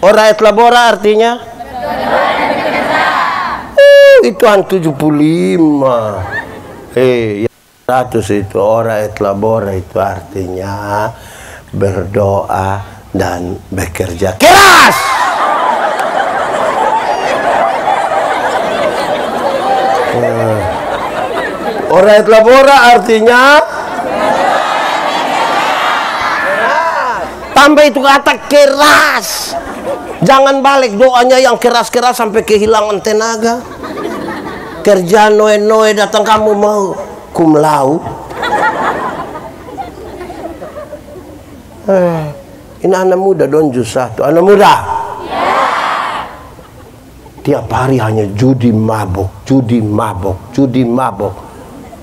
Ora et labora artinya? Itu an 75. 100 itu ora et labora itu artinya berdoa dan bekerja keras. Ora et labora artinya tambah itu kata keras. Jangan balik doanya yang keras-keras sampai kehilangan tenaga. Kerja noe-noe datang kamu mau cum laude. Ini anak muda donju satu. Anak muda tiap hari hanya judi mabok, judi mabok, judi mabok.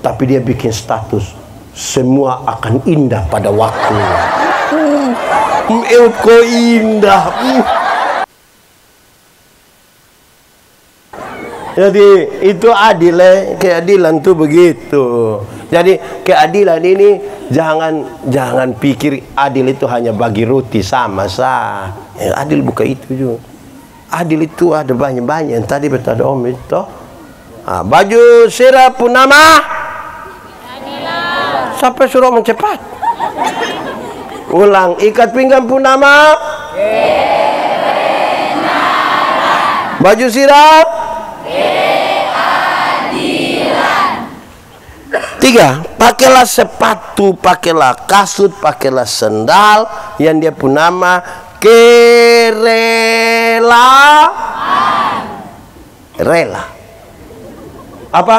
Tapi dia bikin status semua akan indah pada waktunya. Kok indah. Jadi itu adil, keadilan tuh begitu. Jadi keadilan ini jangan pikir adil itu hanya bagi roti sama sah. Adil bukan itu juga. Adil itu ada banyak-banyak. Yang tadi betul ada om itu. Baju sirap pun nama. Sampai suruh mencepat. Ulang, ikat pinggang pun nama. Baju sirap. Tiga, pakailah sepatu, pakailah kasut, pakailah sendal yang dia pun nama rela. Apa?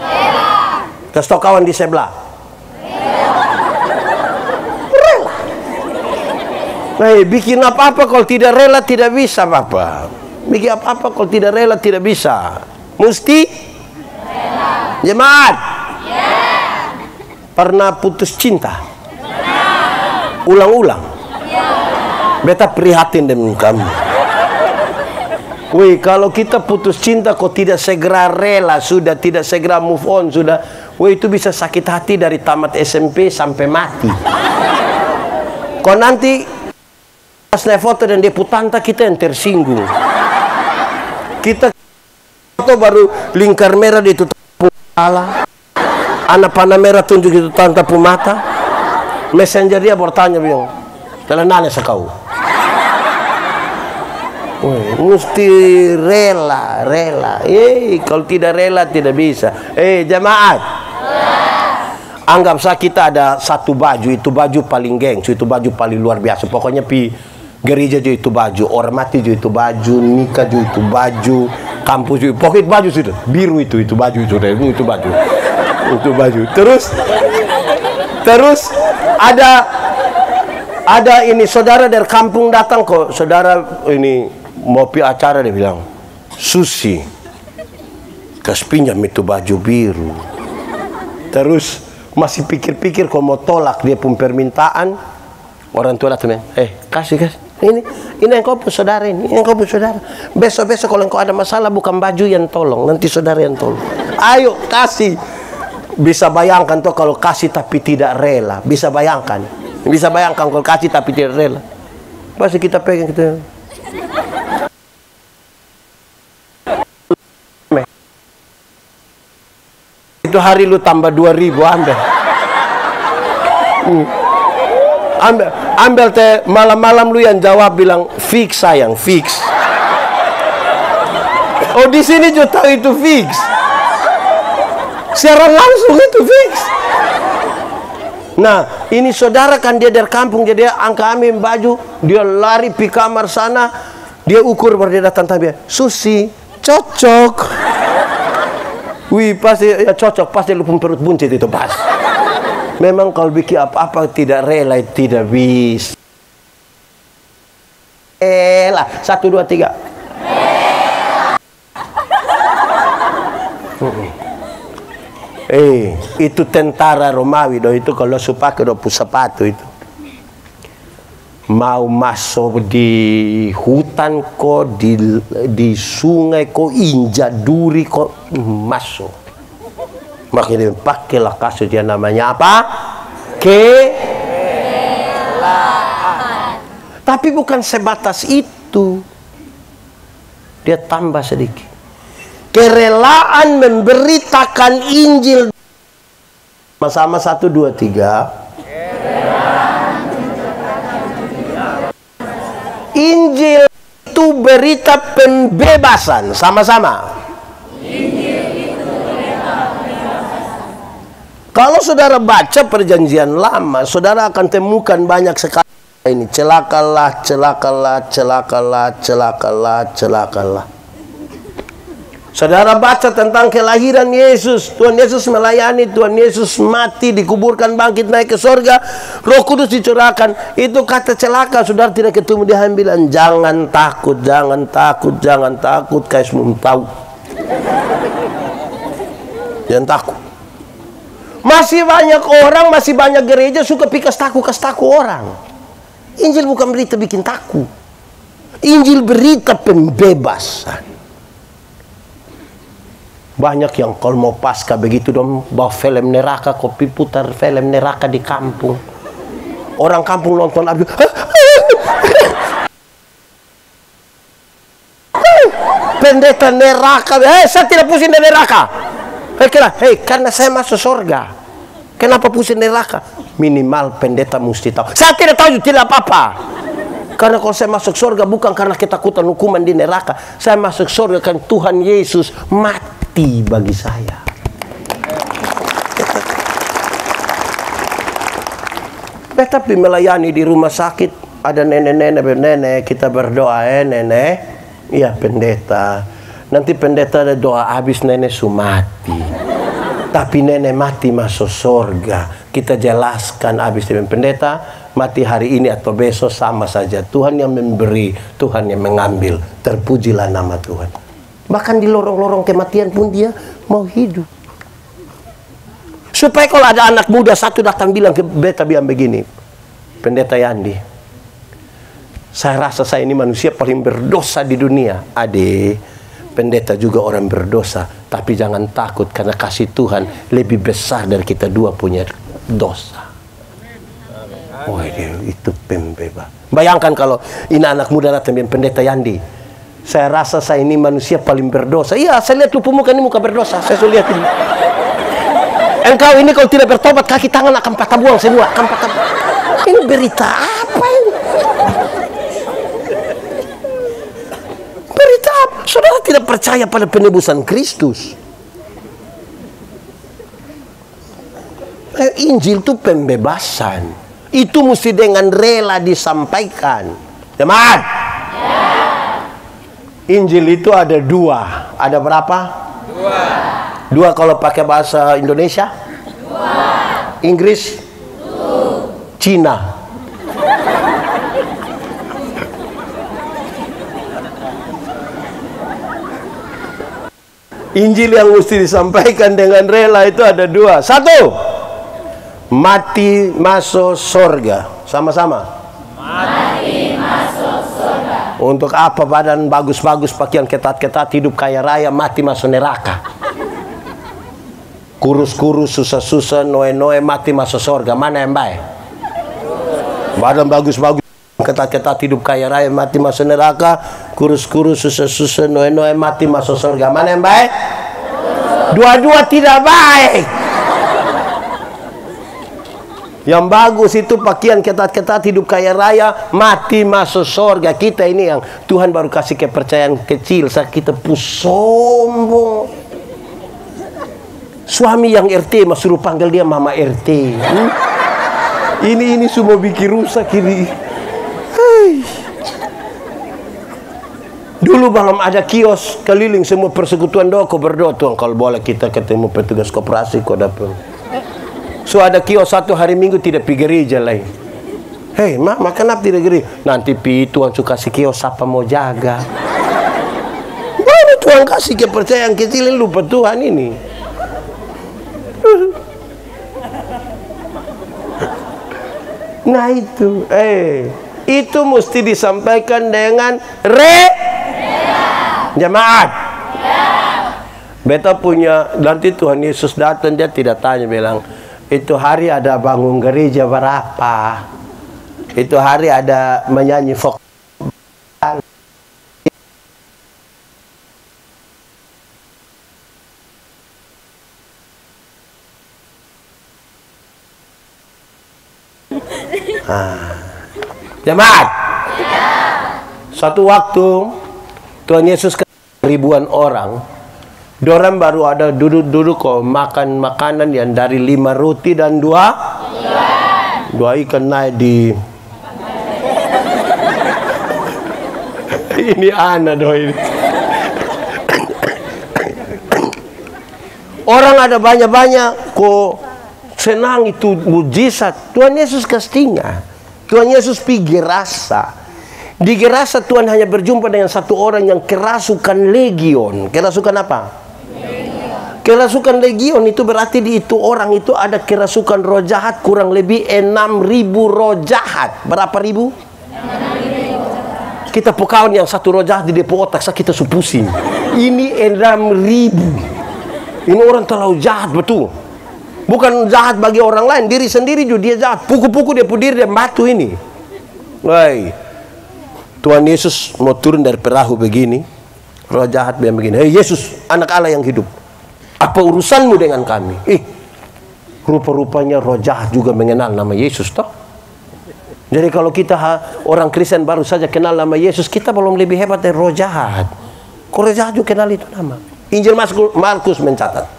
Rela. Kasih tau kawan di sebelah. Rela. Hey, bikin apa-apa kalau tidak rela tidak bisa apa-apa. Bikin apa-apa kalau tidak rela tidak bisa. Mesti rela. Jemaat. Pernah putus cinta? Ulang-ulang? Beta prihatin dengan kamu. Wih, kalau kita putus cinta kok tidak segera rela, sudah tidak segera move on, sudah, wih, itu bisa sakit hati dari tamat SMP sampai mati. Kok nanti pas naik foto dan dia putanta, kita yang tersinggung. Kita foto baru lingkar merah ditutup kepala. Anak panah merah tunjuk itu tanta mata. Messenger dia bertanya bilang, "Telenane sekau." Mesti rela. Kalau tidak rela tidak bisa. Jemaat. Anggap saja kita ada satu baju, itu baju paling gengsi, itu baju paling luar biasa. Pokoknya pi gereja juga itu baju, ormati juga itu baju, nikah juga itu baju, kampus juga, pokoknya baju sudah biru itu baju itu baju. Itu baju. Terus ada ini saudara dari kampung datang kok. Saudara ini mau pi acara, dia bilang, "Susi, kas pinjam itu baju biru." Terus masih pikir-pikir kok mau tolak dia pun permintaan. Orang tua datang, kasih. Ini yang kau pun saudara ini, yang kau pun saudara. Besok kalau kau ada masalah bukan baju yang tolong, nanti saudara yang tolong. Ayo kasih. Bisa bayangkan tuh kalau kasih tapi tidak rela. Bisa bayangkan kalau kasih tapi tidak rela. Pasti kita pegang gitu. Itu hari lu tambah 2.000 ambil teh, malam-malam lu yang jawab bilang fix sayang, fix. Oh, di sini juga itu fix. Secara langsung itu fix. Nah, ini saudara kan dia dari kampung, jadi dia angka ambil baju, dia lari di kamar sana, Dia ukur baru dia datang tanya, Susi, cocok. Wih, pasti ya cocok, pasti lupung perut buncit itu pas. Memang kalau bikin apa-apa tidak rela, tidak bisa. Lah, 1, 2, 3. Itu tentara Romawi do itu kalau supake do sepatu itu. Mau masuk di hutan kok, di sungai kok, injak duri kok, masuk. Makanya pakailah kasus dia namanya apa? Kerelaan. Tapi bukan sebatas itu. Dia tambah sedikit. Kerelaan memberitakan Injil. Sama-sama 1, 2, 3. Injil itu berita pembebasan. Sama-sama. Kalau saudara baca perjanjian lama, saudara akan temukan banyak sekali ini. Celakalah, celakalah, celakalah, celakalah, celakalah. Saudara baca tentang kelahiran Yesus. Tuhan Yesus melayani, Tuhan Yesus mati, dikuburkan, bangkit, naik ke sorga, Roh Kudus dicurahkan. Itu kata celaka. Saudara tidak ketemu, dia bilang jangan takut, jangan takut, jangan takut. Kayak semua tahu. Jangan takut. Masih banyak orang, masih banyak gereja suka pikas taku orang. Injil bukan berita bikin takut. Injil berita pembebasan. Banyak yang kalau mau pasca begitu dong, bawa film neraka, kopi putar film neraka di kampung. Orang kampung nonton abis, pendeta neraka, saya tidak pusing dari neraka. Karena saya masuk surga. Kenapa pusing neraka? Minimal pendeta mesti tahu. Saya tidak tahu, tidak apa-apa. Karena kalau saya masuk surga bukan karena ketakutan hukuman di neraka. Saya masuk surga kan Tuhan Yesus mati bagi saya. Tetapi melayani di rumah sakit, ada nenek kita berdoa, nenek, iya pendeta. Nanti pendeta ada doa habis nenek mati. Tapi nenek mati masuk surga. Kita jelaskan habis dengan pendeta, mati hari ini atau besok sama saja. Tuhan yang memberi, Tuhan yang mengambil. Terpujilah nama Tuhan. Bahkan di lorong-lorong kematian pun dia mau hidup. Supaya kalau ada anak muda satu datang bilang ke beta bilang begini, Pendeta Yandi, saya rasa saya ini manusia paling berdosa di dunia. Ade, pendeta juga orang berdosa, tapi jangan takut karena kasih Tuhan lebih besar dari kita dua punya dosa. Oh, itu pembebas. Bayangkan kalau ini anak muda datang bilang, Pendeta Yandi, saya rasa saya ini manusia paling berdosa. Iya, saya lihat lupa muka ini muka berdosa. Saya sudah lihat ini. Engkau ini kalau tidak bertobat kaki tangan akan patah buang semua. Akan patah. Ini berita apa ini? Berita apa? Saudara tidak percaya pada penebusan Kristus. Injil itu pembebasan. Itu mesti dengan rela disampaikan. Jemaat. Injil itu ada dua. Ada berapa? Dua kalau pakai bahasa Indonesia? Inggris? Cina? Injil yang mesti disampaikan dengan rela itu ada dua. Satu, mati masuk surga. Sama-sama. Mati masuk surga. Untuk apa badan bagus-bagus, pakaian ketat-ketat, hidup kaya raya, mati masuk neraka? Kurus-kurus, susah-susah, noe-noe, mati masuk surga. Mana yang baik? Badan bagus-bagus, ketat-ketat, hidup kaya raya, mati masuk neraka. Kurus-kurus, susah-susah, noe-noe, mati masuk surga. Mana yang baik? Dua-dua tidak baik. Yang bagus itu pakaian ketat-ketat, hidup kaya raya, mati masuk surga. Kita ini yang Tuhan baru kasih kepercayaan kecil, kita sombong. Suami yang RT mas suruh panggil dia Mama RT. Ini semua bikin rusak ini. Dulu belum ada kios, keliling semua persekutuan doa, kau berdoa, Tuhan kalau boleh kita ketemu petugas koperasi, kau dapat. So ada kios satu hari Minggu tidak pergi gereja lain. Hei, mama kenapa tidak gereja? Nanti Tuhan suka kasih kios siapa mau jaga. Baru Tuhan kasih kepercayaan kecil, lupa Tuhan ini. Nah itu mesti disampaikan dengan jemaat. Beta punya, nanti Tuhan Yesus datang dia tidak tanya bilang, itu hari ada bangun gereja berapa? Itu hari ada menyanyi folk. Jemaat. Suatu waktu Tuhan Yesus ke ribuan orang. Dorang baru ada duduk-duduk kok makan makanan yang dari 5 roti dan 2 ikan naik di ini anak doi. Orang ada banyak-banyak kok senang, itu mujizat. Tuhan Yesus kastingah. Tuhan Yesus pergi Gerasa. Di Gerasa Tuhan hanya berjumpa dengan satu orang yang kerasukan legion. Kerasukan apa? Kerasukan legion itu berarti di itu orang itu ada kerasukan roh jahat kurang lebih 6.000 roh jahat. Berapa ribu? 6.000. Kita pokawan yang satu roh jahat di depo otak kita supusing. Ini 6.000. Ini orang terlalu jahat betul. Bukan jahat bagi orang lain, diri sendiri juga dia jahat. Puku-puku dia diri dan batu ini. Woi, Tuhan Yesus mau turun dari perahu begini, roh jahat bilang begini, hei Yesus, anak Allah yang hidup, apa urusanmu dengan kami? Rupa-rupanya roh jahat juga mengenal nama Yesus toh. Jadi kalau kita orang Kristen baru saja kenal nama Yesus, kita belum lebih hebat dari roh jahat. Kok roh jahat juga kenal itu nama. Injil Markus mencatat,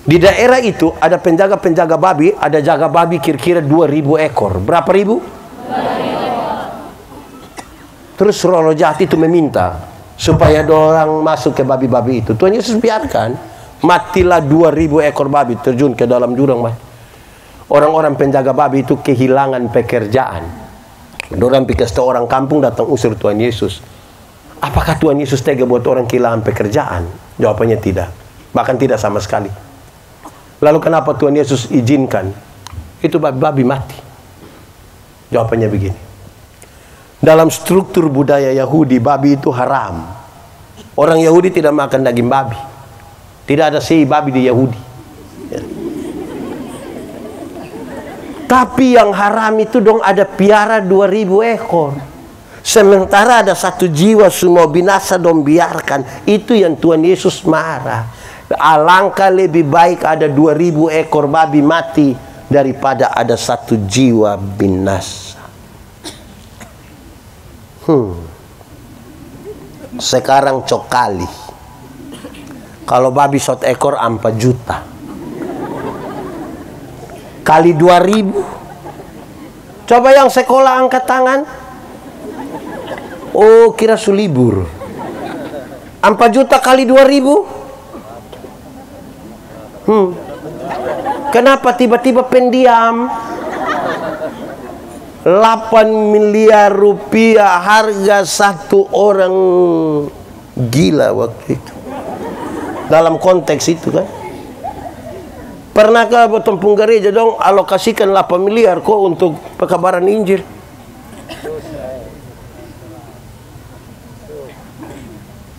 di daerah itu ada penjaga-penjaga babi, ada jaga babi kira-kira 2.000 ekor. Berapa ribu? 2.000. Terus roh jahat itu meminta supaya orang masuk ke babi-babi itu. Tuhan Yesus biarkan, matilah 2.000 ekor babi terjun ke dalam jurang. Orang-orang penjaga babi itu kehilangan pekerjaan. Dorang pikir orang kampung datang usir Tuhan Yesus. Apakah Tuhan Yesus tega buat orang kehilangan pekerjaan? Jawabannya tidak. Bahkan tidak sama sekali. Lalu kenapa Tuhan Yesus izinkan itu babi mati? Jawabannya begini. Dalam struktur budaya Yahudi, babi itu haram. Orang Yahudi tidak makan daging babi. Tidak ada sei babi di Yahudi. Ya. Tapi yang haram itu dong ada piara 2.000 ekor. Sementara ada 1 jiwa semua binasa dong biarkan. Itu yang Tuhan Yesus marah. Alangkah lebih baik ada 2.000 ekor babi mati daripada ada 1 jiwa binasa. Sekarang cokali. Kalau babi 1 ekor 4 juta. Kali 2.000. Coba yang sekolah angkat tangan. Oh, kira sulibur. 4 juta kali 2.000. Kenapa tiba-tiba pendiam? 8 miliar rupiah harga 1 orang gila waktu itu. Dalam konteks itu kan. Pernahkah Tumpung gereja dong alokasikan 8 miliar kok untuk pekabaran Injil?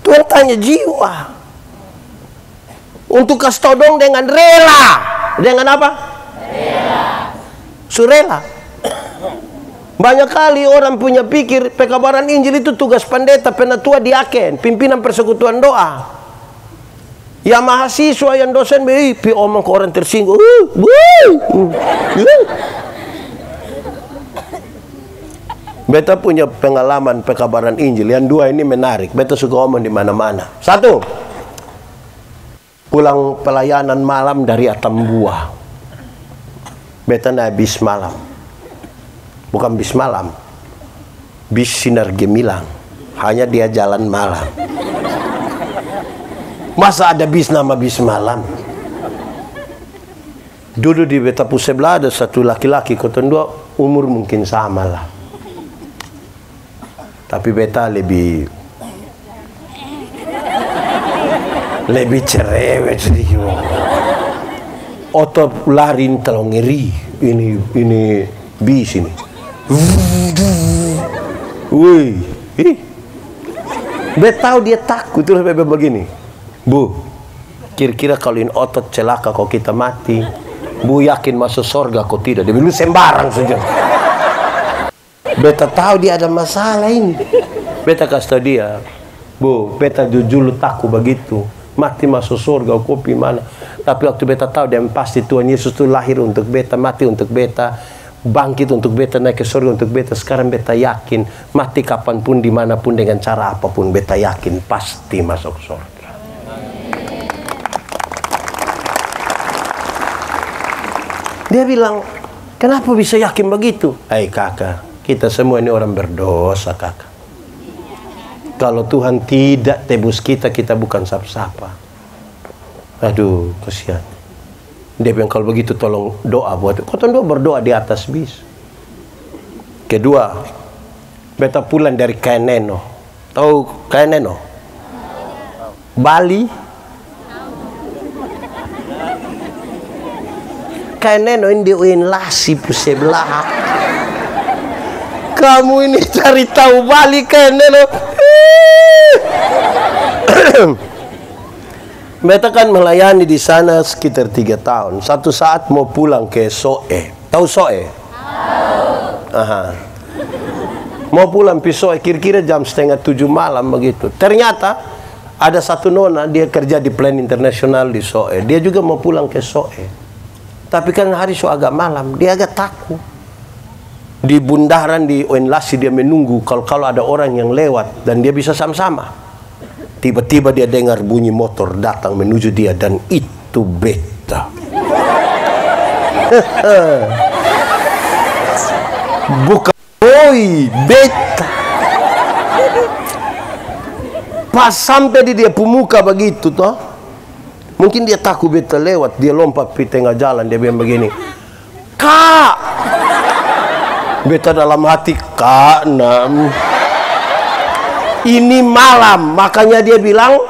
Tuhan tanya jiwa. Untuk kasih tau dong dengan rela. Dengan apa? Rela. Surela. Banyak kali orang punya pikir pekabaran Injil itu tugas pendeta, penatua, diaken, pimpinan persekutuan doa. Ya mahasiswa yang dosen pi omong ke orang tersinggung. Beta punya pengalaman pekabaran Injil. Yang 2 ini menarik. Beta suka omong di mana-mana. 1. Pulang pelayanan malam dari Atambua. Beta naik bis malam. Bukan bis malam. Bis Sinar Gemilang. hanya dia jalan malam. Masa ada bis nama bis malam? Dulu di beta pu sebelah ada satu laki-laki, kotong dua umur mungkin sama lah. Tapi beta lebih cerewet sedikit. Otot lari terlalu ngeri. Ini bis ini. Wih, beta tahu dia takut terus begini. Bu, kira-kira kalau ini otot celaka kok kita mati, Bu yakin masuk surga kok tidak? Dia bilang sembarang saja. Beta tahu dia ada masalah ini. Beta kasih tahu dia, Bu, beta jujur takut begitu. Mati masuk surga, kopi mana? Tapi waktu beta tahu dia pasti Tuhan Yesus itu lahir untuk beta, mati untuk beta, bangkit untuk beta, naik ke surga untuk beta. Sekarang beta yakin mati kapanpun, dimanapun, dengan cara apapun, beta yakin pasti masuk surga. Dia bilang, kenapa bisa yakin begitu? Hai kakak, kita semua ini orang berdosa kakak. Kalau Tuhan tidak tebus kita, kita bukan siapa-siapa. Aduh, kasihan. Dia bilang kalau begitu tolong doa buat. Kotong doa berdoa di atas bis. Kedua, beta pulang dari Kaineno. Tahu Kaineno? Bali. Kaineno ini di Lasi sebelah. Kamu ini cari tahu Bali Kaineno. Beta kan melayani di sana sekitar 3 tahun. Satu saat mau pulang ke Soe. Tahu Soe? Aha. Mau pulang ke Soe kira-kira jam 6:30 malam begitu. Ternyata ada satu nona, dia kerja di Plan Internasional di Soe. Dia juga mau pulang ke Soe. Tapi kan hari so agak malam, dia agak takut. Di bundaran di Oenlasi dia menunggu kalau ada orang yang lewat dan dia bisa sama-sama. Tiba-tiba dia dengar bunyi motor datang menuju dia dan itu beta. Bukan boy, beta. Pas sampai di dia pemuka begitu toh. Mungkin dia takut beta lewat, dia lompat di tengah jalan, dia bilang begini, "Kak!" Beta dalam hati, "Kak, nam. Ini malam," makanya dia bilang,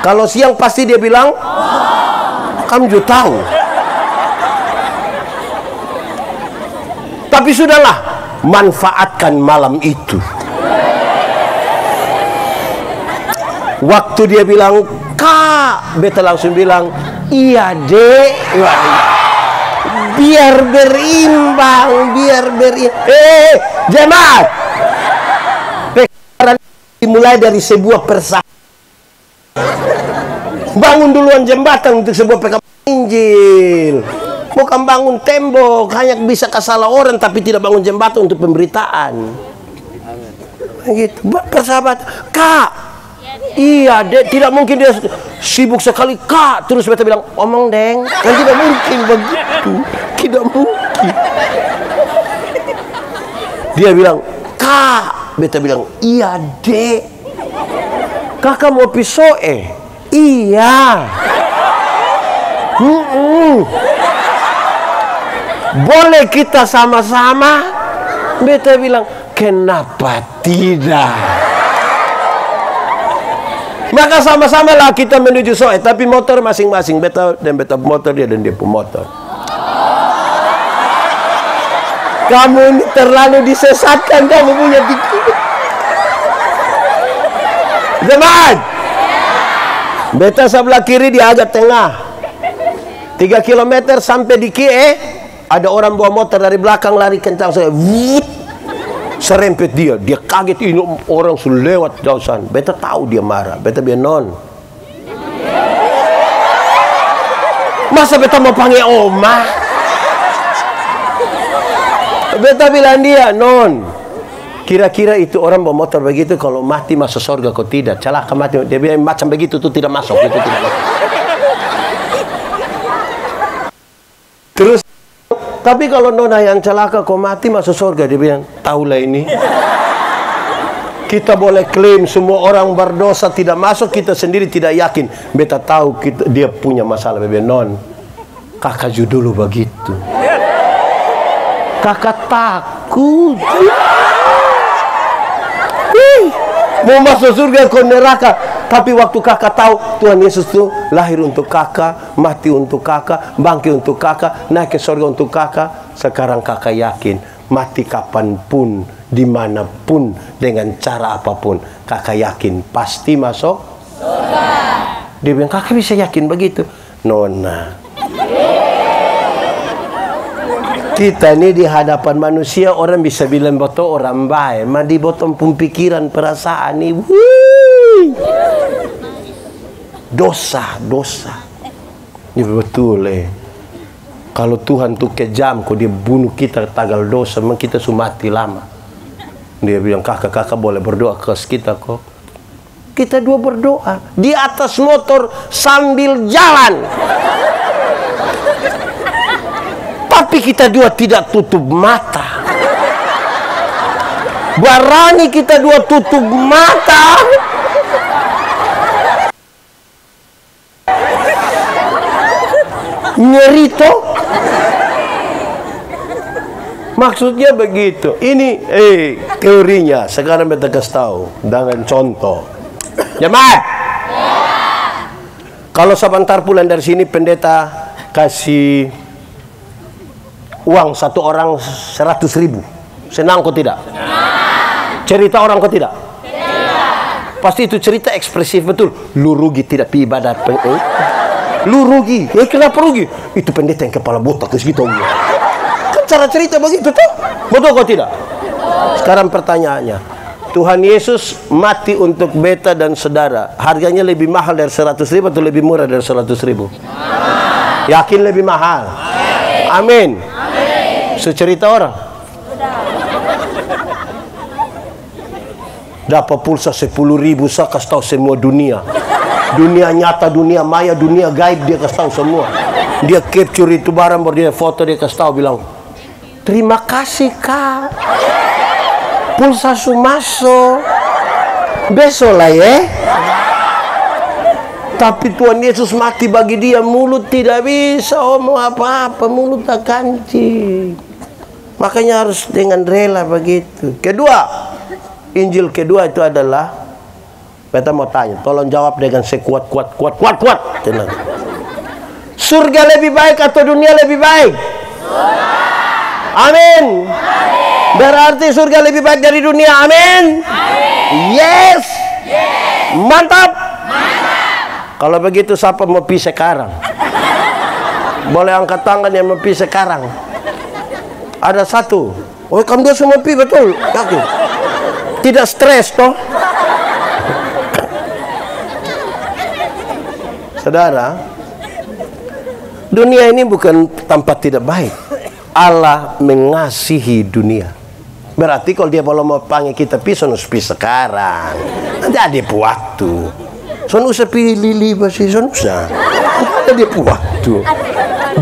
kalau siang pasti dia bilang, kamu juga tahu. Tapi sudahlah, manfaatkan malam itu. Waktu dia bilang, "Kak," beta langsung bilang, "Iya dek, biar berimbang, biar berimbang." Jemaat, dimulai dari sebuah persahabatan. Bangun duluan jembatan untuk sebuah perkembangan Injil. Bukan bangun tembok, hanya bisa kasalah orang tapi tidak bangun jembatan untuk pemberitaan. Gitu, persahabatan. "Kak, iya dek," tidak mungkin dia sibuk sekali, "Kak," terus beta bilang, "Omong deng." Kan tidak mungkin begitu, tidak mungkin. Dia bilang, "Kak," beta bilang, "Iya dek." "Kakak mau pisoe?" "Iya." "Boleh kita sama-sama?" Beta bilang, "Kenapa tidak?" Maka sama-sama lah kita menuju Soe, tapi motor masing-masing. Beta dan beta motor, dia dan dia pemotor. Kamu ini terlalu disesatkan, kamu punya pikir. Jemaat, beta sebelah kiri, dia agak tengah. 3 kilometer sampai di Kie, ada orang bawa motor dari belakang lari kencang. Saya serempet dia kaget, ini orang sudah lewat jauh sana. Beta tahu dia marah. Beta bilang, "Non, masa beta mau panggil oma?" Beta bilang dia, "Non, kira-kira itu orang bawa motor begitu kalau mati masuk surga kok tidak? Celaka mati." Dia bilang macam begitu tuh tidak masuk, itu tidak masuk. Terus, "Tapi kalau nona yang celaka kok mati masuk surga?" Dia bilang, "Tahulah ini. Kita boleh klaim semua orang berdosa tidak masuk, kita sendiri tidak yakin. Beta tahu dia punya masalah. Non, kakak dulu begitu. Kakak takut. Mau masuk surga ke neraka. Tapi waktu kakak tahu Tuhan Yesus itu lahir untuk kakak, mati untuk kakak, bangkit untuk kakak, naik ke surga untuk kakak. Sekarang kakak yakin mati kapanpun, dimanapun, dengan cara apapun, kakak yakin pasti masuk surga. Dia bilang, kakak bisa yakin begitu? Nona, kita ini di hadapan manusia orang bisa bilang betul orang baik, ma di bottom pun pikiran perasaan ini, dosa. Ini betul Kalau Tuhan tuh kejam, kok dia bunuh kita tanggal dosa, memang kita sudah mati lama. Dia bilang, kakak boleh berdoa ke kita kok. Kita dua berdoa di atas motor sambil jalan. Tapi kita dua tidak tutup mata. Berani kita dua tutup mata. Nyerito. Maksudnya begitu. Ini teorinya. Sekarang beta kasih tahu dengan contoh. Jemaat. Kalau sebentar pulang dari sini pendeta kasih uang satu orang 100.000, senang kok tidak? Cerita orang kok tidak? Pasti itu cerita ekspresif betul. Lu rugi tidak pi ibadat. Lu rugi. Kenapa rugi? Itu pendeta yang kepala botak gitu. Cara cerita begitu tuh, betul kok tidak? Sekarang pertanyaannya, Tuhan Yesus mati untuk beta dan saudara, harganya lebih mahal dari 100.000 atau lebih murah dari 100.000? Yakin lebih mahal? Amin. Secerita orang dapat pulsa 10.000, saya kasih tahu semua dunia nyata, dunia maya, dunia gaib, dia kasih tahu semua. Dia capture itu barang, baru dia foto, dia kasih tahu, bilang, terima kasih kak, pulsa sumaso, besok lah ya. Tapi Tuhan Yesus mati bagi dia, mulut tidak bisa omong apa-apa, mulut tak kancing. Makanya harus dengan rela begitu. Kedua, Injil kedua itu adalah, beta mau tanya, tolong jawab dengan sekuat-kuat. Tenang. Surga lebih baik atau dunia lebih baik? Amin. Berarti surga lebih baik dari dunia. Amin. Yes. Mantap. Kalau begitu siapa mau pergi sekarang? Boleh angkat tangan yang mau pergi sekarang. Ada satu. Oh, kamu dua semua pergi, betul? Yakin? Tidak stres toh? Saudara, dunia ini bukan tempat tidak baik. Allah mengasihi dunia. Berarti kalau dia mau panggil kita pergi sekarang, nanti ada waktu. Son usah pilih pasti son usah. Ada waktu.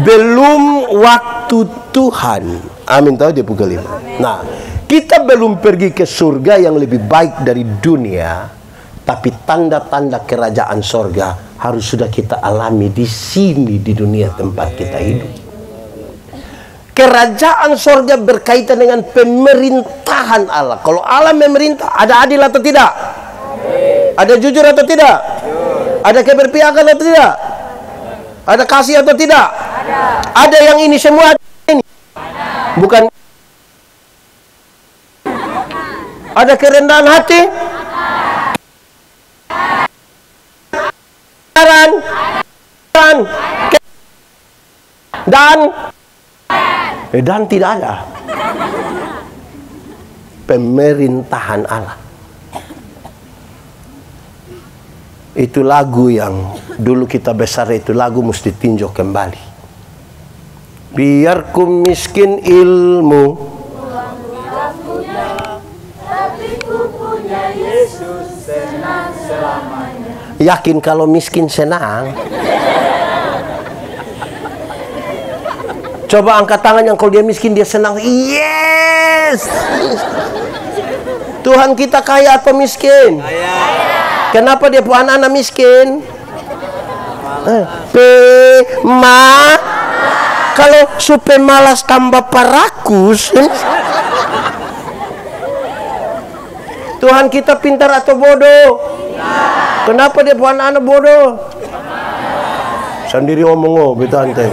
Belum waktu Tuhan. Amin, tahu dia pukul 5. Nah, kita belum pergi ke surga yang lebih baik dari dunia, tapi tanda-tanda kerajaan surga harus sudah kita alami di sini, di dunia tempat kita hidup. Kerajaan surga berkaitan dengan pemerintahan Allah. Kalau Allah memerintah, ada adil atau tidak? Ada jujur atau tidak? Ada keberpihakan atau tidak? Ada kasih atau tidak? Ada yang ini semua ini. Bukan. Ada kerendahan hati? Dan tidak ada pemerintahan Allah. Itu lagu yang dulu kita besar, itu lagu mesti tinjau kembali. Biar ku miskin ilmu, tapi ku punya Yesus senang selamanya. Yakin kalau miskin senang? Coba angkat tangan yang kalau dia miskin dia senang. Yes. Tuhan kita kaya atau miskin? Kenapa dia punya anak-anak miskin? Kalau supaya malas tambah parakus. Tuhan kita pintar atau bodoh? Kenapa dia punya anak bodoh? Sendiri omong betante.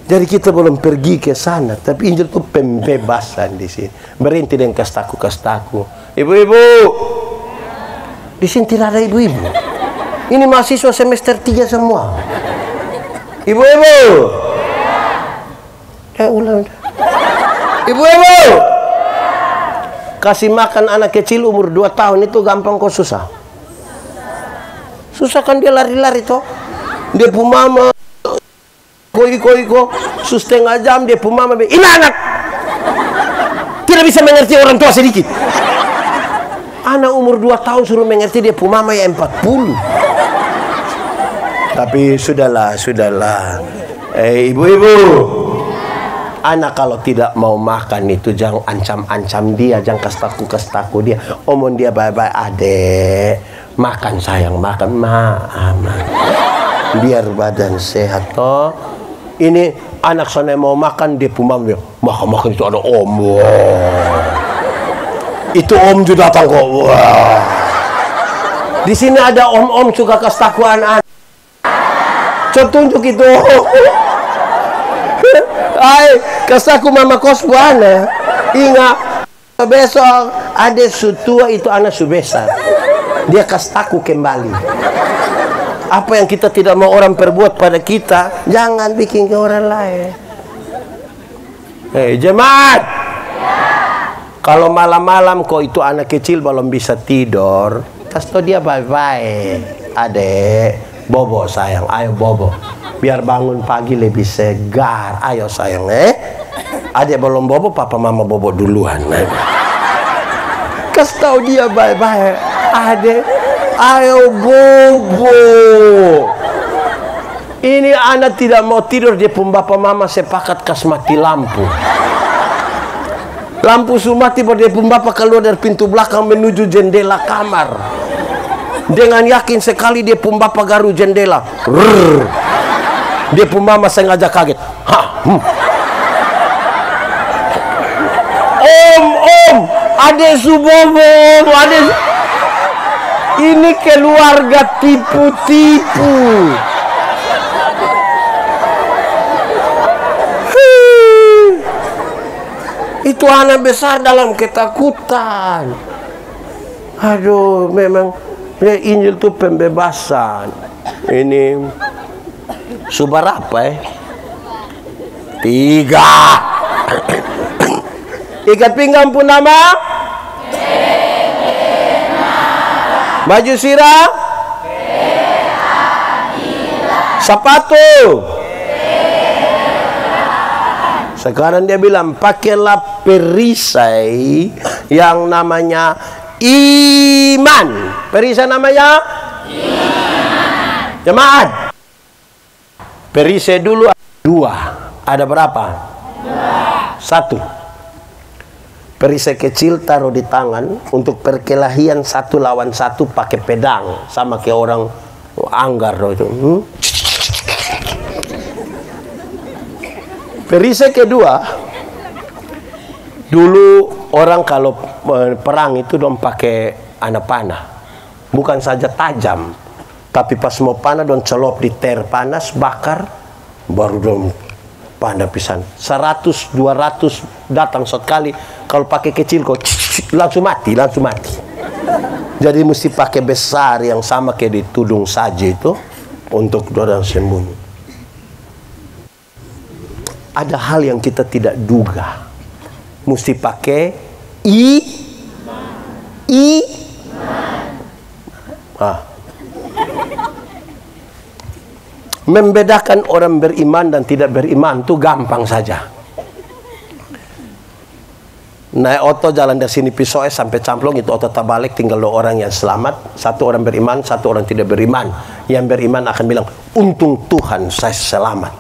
Jadi kita belum pergi ke sana, tapi Injil itu pembebasan di sini. Berhenti dengan kastaku. Ibu-ibu, di sini tidak ada ibu-ibu. Ini mahasiswa semester 3 semua. Ibu-ibu, ulang. Ibu-ibu, kasih makan anak kecil umur 2 tahun itu gampang kok susah? Susah kan dia lari-lari toh. Dia pu mama Iko setengah jam dia pu mama ini anak tidak bisa mengerti orang tua sedikit. Anak umur 2 tahun suruh mengerti dia pu mama ya 40. Tapi sudahlah. Ibu-ibu, anak kalau tidak mau makan itu jangan ancam-ancam dia, jangan kastaku dia. Omong dia bye-bye, adek. Makan sayang, makan biar badan sehat toh. Ini anak sana mau makan dia pun dia makan itu ada om. Itu om juga datang kok. Wah. Di sini ada om suka kastaku anak. Coba tunjuk itu. Kastaku mama kos buana. Ingat besok ada sutua itu anak subesar. Dia kastaku kembali. Apa yang kita tidak mau orang perbuat pada kita, jangan bikin ke orang lain. Jemaat, kalau malam-malam kok itu anak kecil belum bisa tidur, kasih dia bye-bye. Adek, bobo sayang, ayo bobo. Biar bangun pagi lebih segar. Ayo sayang, Adek belum bobo, papa mama bobo duluan. Kasih tahu dia bye-bye. Adek, ayo bobo. Ini anak tidak mau tidur, dia pun bapak mama sepakat kas mati lampu. Lampu sumati baru dia pun bapak keluar dari pintu belakang menuju jendela kamar. Dengan yakin sekali dia pun bapak garu jendela. Dia pun mama sengaja kaget. Om, ada subobo, ada. Ini keluarga tipu-tipu. Itu anak besar dalam ketakutan. Aduh, memang Injil itu pembebasan. Ini subar apa 3. Ikat pinggang pun nama. Baju sirah. Sepatu. Sekarang dia bilang pakailah perisai yang namanya iman. Perisai namanya iman. Jemaat. Perisai dulu ada 2. Ada berapa? 1. Perisai kecil taruh di tangan untuk perkelahian 1 lawan 1 pakai pedang, sama kayak orang anggar itu. Perisai kedua, dulu orang kalau perang itu dong pakai anak panah, bukan saja tajam, tapi pas mau panah dong celop di ter panas bakar, baru dong panah pisan. 100, 200 datang sekali. Kalau pakai kecil kok langsung mati. Jadi mesti pakai besar yang sama kayak di tudung saja itu untuk orang sembunyi. Ada hal yang kita tidak duga. Mesti pakai Membedakan orang beriman dan tidak beriman itu gampang saja. Naik oto jalan dari sini Pisoe sampai Camplong itu oto terbalik, tinggal 2 orang yang selamat, 1 orang beriman, 1 orang tidak beriman. Yang beriman akan bilang untung Tuhan saya selamat.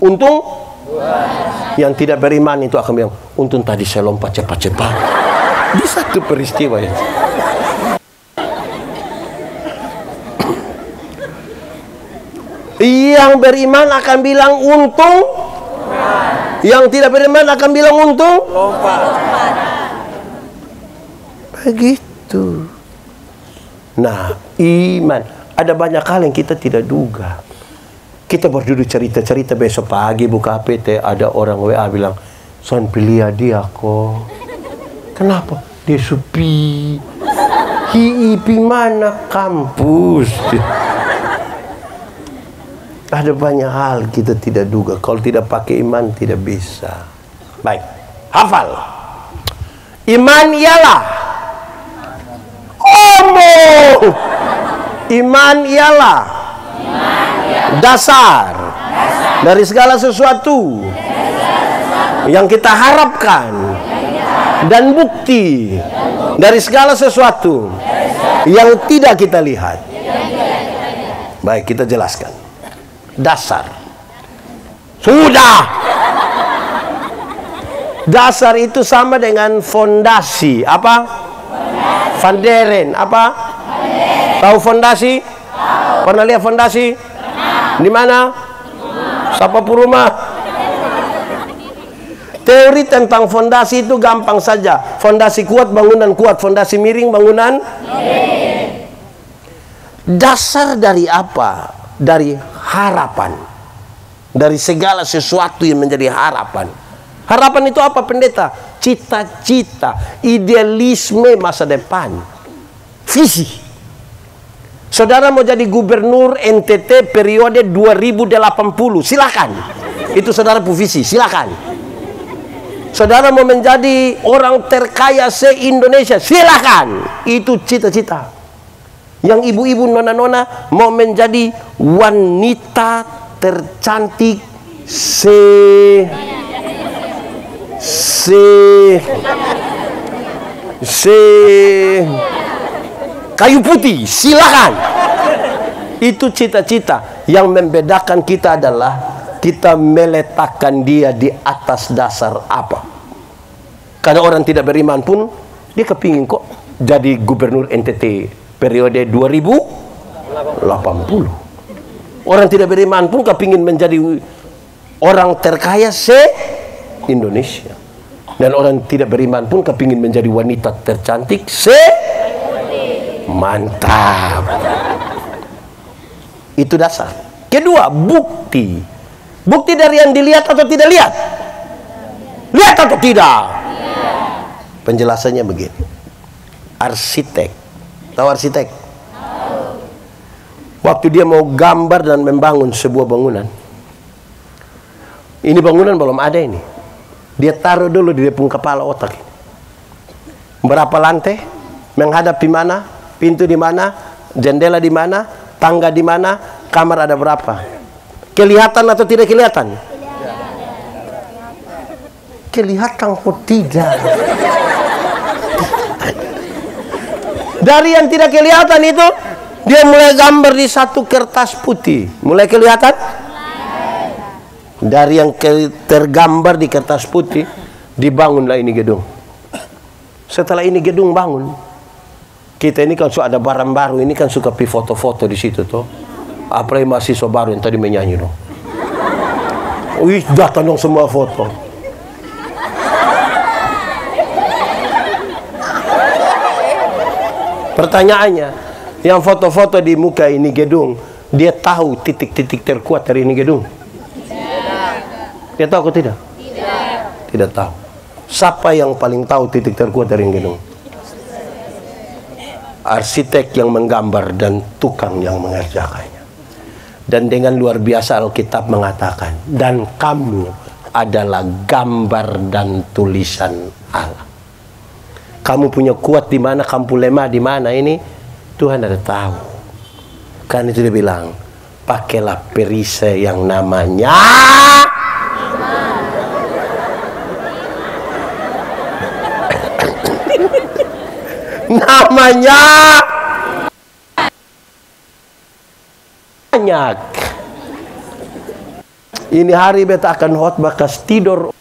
Untung Tuhan. Yang tidak beriman itu akan bilang untung tadi saya lompat cepat-cepat. Di satu peristiwa itu. Yang beriman akan bilang untung, yang tidak beriman akan bilang untung. Begitu. Nah, iman. Ada banyak hal yang kita tidak duga. Kita berduduk cerita-cerita, besok pagi buka HPT, ada orang WA bilang, "Son pilih dia kok." Kenapa? Dia sepi. Hiipi mana kampus? Ada banyak hal kita tidak duga. Kalau tidak pakai iman tidak bisa. Baik, hafal. Iman ialah omong. Iman ialah dasar dari segala sesuatu yang kita harapkan dan bukti dari segala sesuatu yang tidak kita lihat. Baik, kita jelaskan. Dasar. Sudah. Dasar itu sama dengan fondasi. Apa? Fanderen. Apa? Tahu fondasi? Pernah lihat fondasi? Di mana? Siapa rumah? Teori tentang fondasi itu gampang saja. Fondasi kuat, bangunan kuat. Fondasi miring, bangunan miring. Dasar dari apa? Dari harapan. Dari segala sesuatu yang menjadi harapan. Harapan itu apa, pendeta? Cita-cita, idealisme masa depan, visi. Saudara mau jadi gubernur NTT periode 2080, silakan. Itu saudara visi, silakan. Saudara mau menjadi orang terkaya se-Indonesia, silakan. Itu cita-cita. Yang ibu-ibu, nona-nona mau menjadi wanita tercantik kayu putih, silakan. Itu cita-cita. Yang membedakan kita adalah kita meletakkan dia di atas dasar apa. Karena orang tidak beriman pun dia kepingin kok jadi gubernur NTT periode 2080. Orang tidak beriman pun kepingin menjadi orang terkaya se-Indonesia. Dan orang tidak beriman pun kepingin menjadi wanita tercantik mantap. Itu dasar. Kedua, bukti. Bukti dari yang dilihat atau tidak lihat? Lihat atau tidak? Penjelasannya begini. Arsitek. Tahu arsitek? Waktu dia mau gambar dan membangun sebuah bangunan. Ini bangunan belum ada ini. Dia taruh dulu di depan kepala otak. Berapa lantai? Menghadap di mana? Pintu di mana? Jendela di mana? Tangga di mana? Kamar ada berapa? Kelihatan atau tidak kelihatan? Kelihatan kok tidak? Dari yang tidak kelihatan itu, dia mulai gambar di satu kertas putih. Mulai kelihatan? Dari yang tergambar di kertas putih, dibangunlah ini gedung. Setelah ini gedung bangun, kita ini kan suka ada barang baru, ini kan suka pi foto-foto di situ tuh. Apalagi mahasiswa baru yang tadi menyanyi dong. Wih, datang dong semua foto. Pertanyaannya, yang foto-foto di muka ini gedung, dia tahu titik-titik terkuat dari ini gedung? Dia tahu atau tidak? Tidak tahu. Siapa yang paling tahu titik terkuat dari ini gedung? Arsitek yang menggambar dan tukang yang mengerjakannya. Dan dengan luar biasa Alkitab mengatakan, dan kamu adalah gambar dan tulisan Allah. Kamu punya kuat di mana, kamu lemah di mana, ini Tuhan ada tahu. Kan itu dia bilang, pakailah perisai yang namanya namanya banyak. Ini hari beta akan khotbah kas tidur.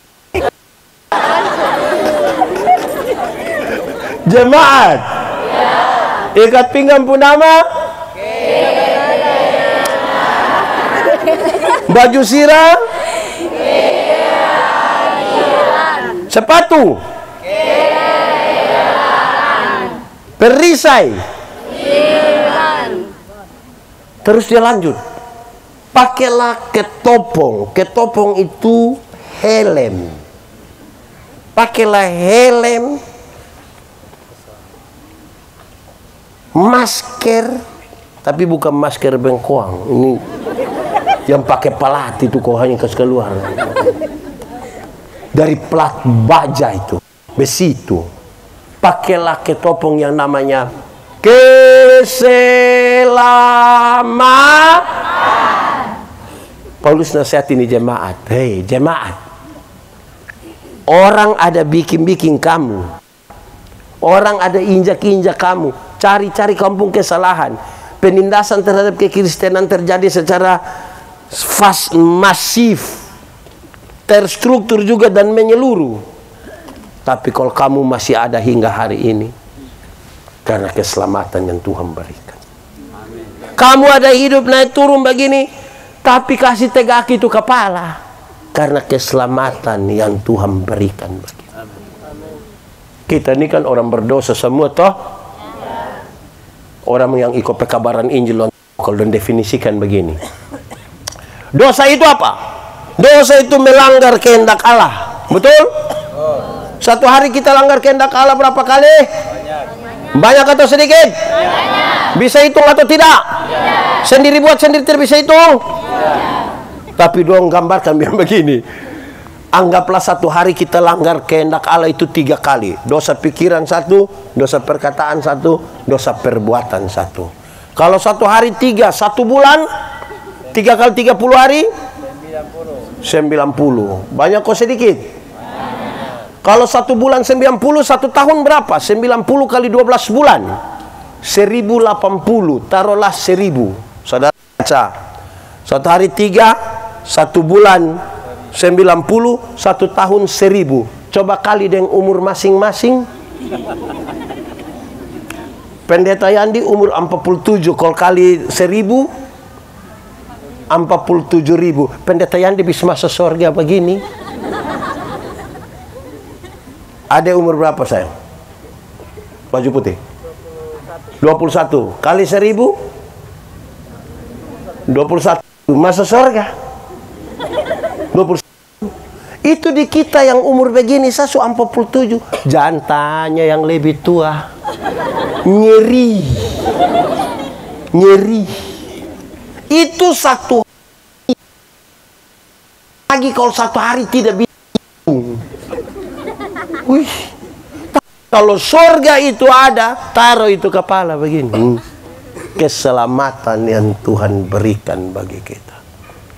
Jemaat. Ikat pinggang pun nama. Baju sirah. Sepatu. Perisai. Terus dia lanjut. Pakailah ketopong. Ketopong itu helm. Pakailah helm. Masker. Tapi bukan masker bengkoang. Ini yang pakai pelat itu kok hanya kasih keluar. Dari plat baja itu. Besi itu. Pakailah ketopong yang namanya keselamatan. Paulus nasihat ini jemaat. Hei jemaat. Orang ada bikin-bikin kamu. Orang ada injak-injak kamu. Cari-cari kampung kesalahan. Penindasan terhadap kekristenan terjadi secara masif. Terstruktur juga dan menyeluruh. Tapi kalau kamu masih ada hingga hari ini, karena keselamatan yang Tuhan berikan. Kamu ada hidup naik turun begini, tapi kasih tegak itu kepala. Karena keselamatan yang Tuhan berikan bagi kita. Kita ini kan orang berdosa semua toh. Orang yang ikut pekabaran Injil kalau definisikan begini. Dosa itu apa? Dosa itu melanggar kehendak Allah. Betul? Satu hari kita langgar kehendak Allah berapa kali? Banyak atau sedikit? Bisa hitung atau tidak? Sendiri buat sendiri tidak bisa hitung? Tapi dong gambarkan biar begini. Anggaplah satu hari kita langgar kehendak Allah itu 3 kali. Dosa pikiran 1, dosa perkataan 1, dosa perbuatan 1. Kalau satu hari 3, 1 bulan 3 kali 30 hari 90. Banyak kok sedikit? Kalau 1 bulan 90, 1 tahun berapa? 90 kali 12 bulan 1080. Taruhlah 1000. Saudara baca. Satu hari 3, 1 bulan 90, 1 tahun 1000. Coba kali dengan umur masing-masing. Pendeta Yandi umur 47. Kalau kali 1000, 47.000. Pendeta Yandi bisa masuk surga begini. Ada umur berapa sayang? Baju putih 21 kali 1000 21. Masuk surga 21. Itu di kita yang umur begini, saya 47. Jangan tanya yang lebih tua. Nyeri. Itu satu lagi kalau satu hari tidak bisa. Wih. Kalau surga itu ada, taruh itu kepala begini. Keselamatan yang Tuhan berikan bagi kita.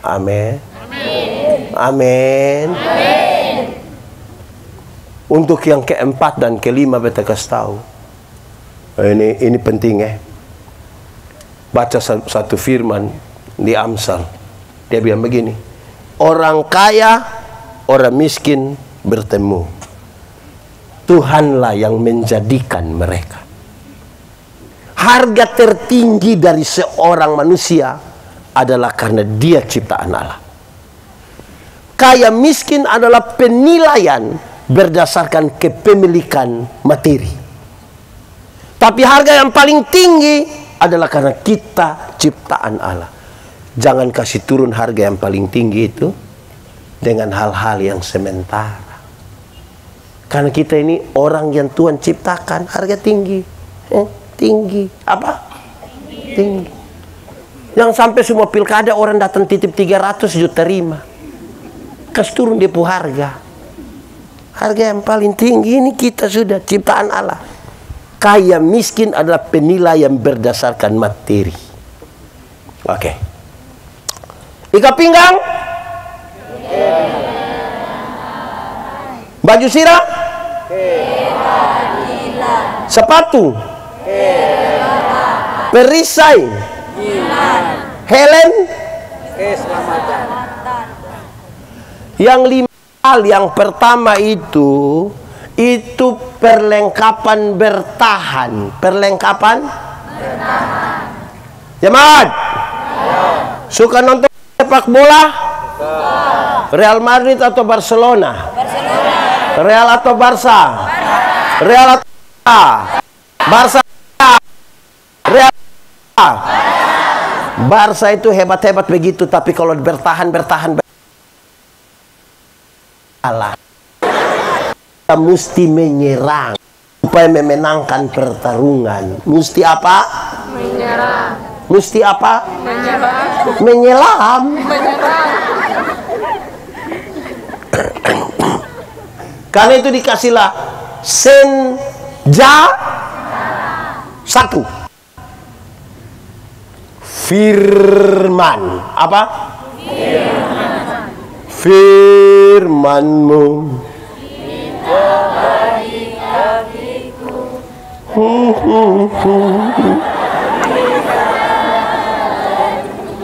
Amin. Amin. Untuk yang keempat dan kelima beta kasih tahu. Ini penting ya. Baca satu firman di Amsal. Dia bilang begini. Orang kaya, orang miskin bertemu. Tuhanlah yang menjadikan mereka. Harga tertinggi dari seorang manusia adalah karena dia ciptaan Allah. Kaya miskin adalah penilaian berdasarkan kepemilikan materi. Tapi harga yang paling tinggi adalah karena kita ciptaan Allah. Jangan kasih turun harga yang paling tinggi itu dengan hal-hal yang sementara. Karena kita ini orang yang Tuhan ciptakan, harga tinggi. Tinggi. Apa? Tinggi. Yang sampai semua pilkada orang datang titip 300 juta terima. Kasih turun dia harga. Harga yang paling tinggi ini kita sudah ciptaan Allah. Kaya miskin adalah penilaian berdasarkan materi. Oke. Ikat pinggang. Baju sirah. Sepatu. Perisai. Helm. Yang 5 hal yang pertama itu itu perlengkapan bertahan. Perlengkapan bertahan. Jemaat, suka nonton sepak bola? Real Madrid atau Barcelona? Real atau Barca? Real atau Barca? Real. Barca itu hebat-hebat begitu, tapi kalau bertahan Allah, kita mesti menyerang supaya memenangkan pertarungan. Mesti apa? Menyerang. Mesti apa? Menyerang. Menyelam. Karena itu dikasihlah senja satu. Firman. Apa? Firman. Firman-Mu.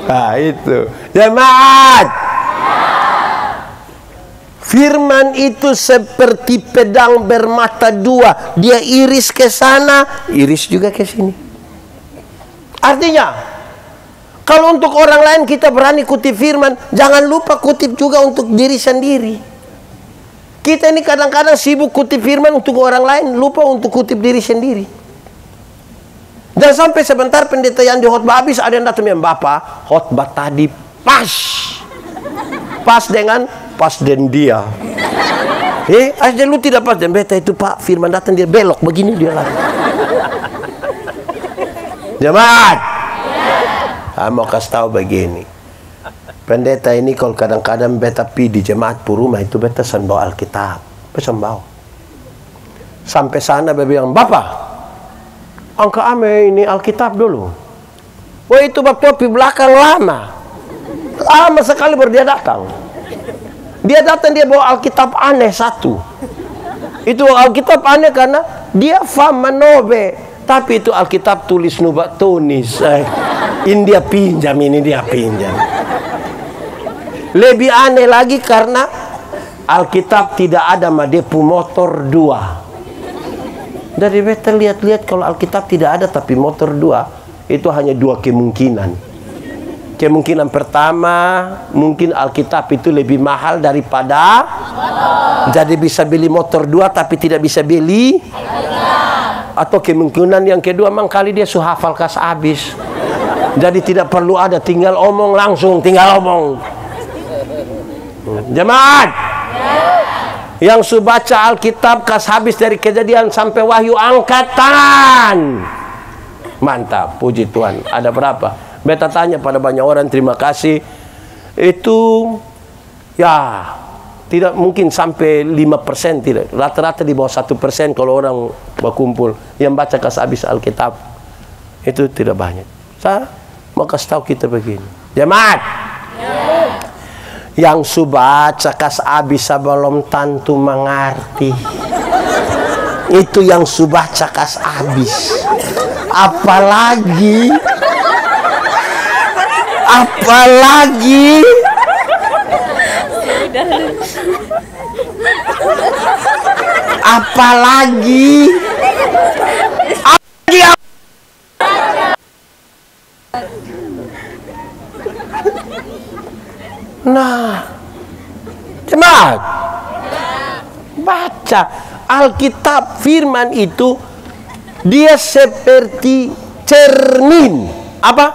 Nah itu jemaat, firman itu seperti pedang bermata dua. Dia iris ke sana, iris juga ke sini. Artinya, kalau untuk orang lain kita berani kutip firman, jangan lupa kutip juga untuk diri sendiri. Kita ini kadang-kadang sibuk kutip firman untuk orang lain, lupa untuk kutip diri sendiri. Dan sampai sebentar pendeta yang di khotbah habis, ada yang datang bilang, Bapak, khotbah tadi pas dengan dia. Aja lu tidak pas, dan beta itu Pak firman datang dia belok begini dia lagi. Jemaat, saya mau kasih tahu begini, pendeta ini kalau kadang-kadang beta pi di jemaat purumah itu beta bawa Alkitab, beta bawa. Sampai sana beta bilang, Bapak, angka ame ini Alkitab dulu. Wah itu bab topi belakang lama sekali baru dia datang. Dia datang dia bawa Alkitab aneh satu. Itu Alkitab aneh karena dia fama nobe, tapi itu Alkitab tulis nubat tunis. Ini dia pinjam, ini dia pinjam. Lebih aneh lagi karena Alkitab tidak ada madepu motor dua. Dari beta lihat-lihat kalau Alkitab tidak ada tapi motor dua, itu hanya dua kemungkinan. Kemungkinan pertama, mungkin Alkitab itu lebih mahal daripada jadi bisa beli motor dua tapi tidak bisa beli. Atau kemungkinan yang kedua, memang kali dia sudah hafal kas habis. Jadi tidak perlu ada, tinggal omong langsung, tinggal omong. Jemaat, yang sudah baca Alkitab kas habis dari Kejadian sampai Wahyu, angkat tangan. Mantap, puji Tuhan. Ada berapa? Beta tanya pada banyak orang, terima kasih. Itu ya tidak mungkin sampai 5%, tidak. Rata-rata di bawah 1% kalau orang berkumpul yang baca kas habis Alkitab. Itu tidak banyak. Saya mau kasih tahu kita begini, jemaat, yang subaca kas habis belum tentu mengerti. Itu yang subaca kas habis. Apalagi nah, jemaat, baca Alkitab, firman itu dia seperti cermin. Apa?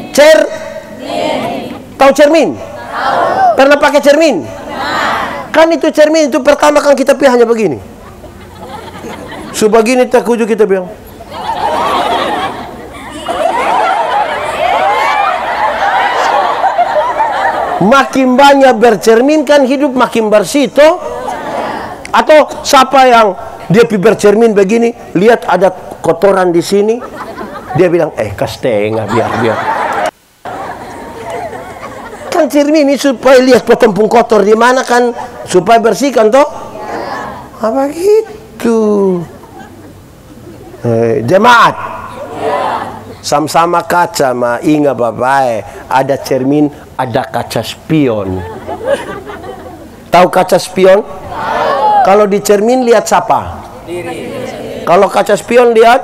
Cermin. Tahu cermin? Tahu. Pernah pakai cermin? Pernah. Kan itu cermin itu pertama kan kita pilih hanya begini. Sebegini tak kuju kita bilang. Makin banyak bercermin kan hidup makin bersih toh? Atau siapa yang dia bercermin begini, lihat ada kotoran di sini, dia bilang, kas tengah biar. Kan cermin ini supaya lihat potong kotor di mana kan, supaya bersihkan toh? Apa gitu? Jemaat, sama-sama kaca mah ingat bapak, ada cermin, ada kaca spion. Tahu kaca spion? Kalau di cermin lihat siapa? Kalau kaca spion lihat?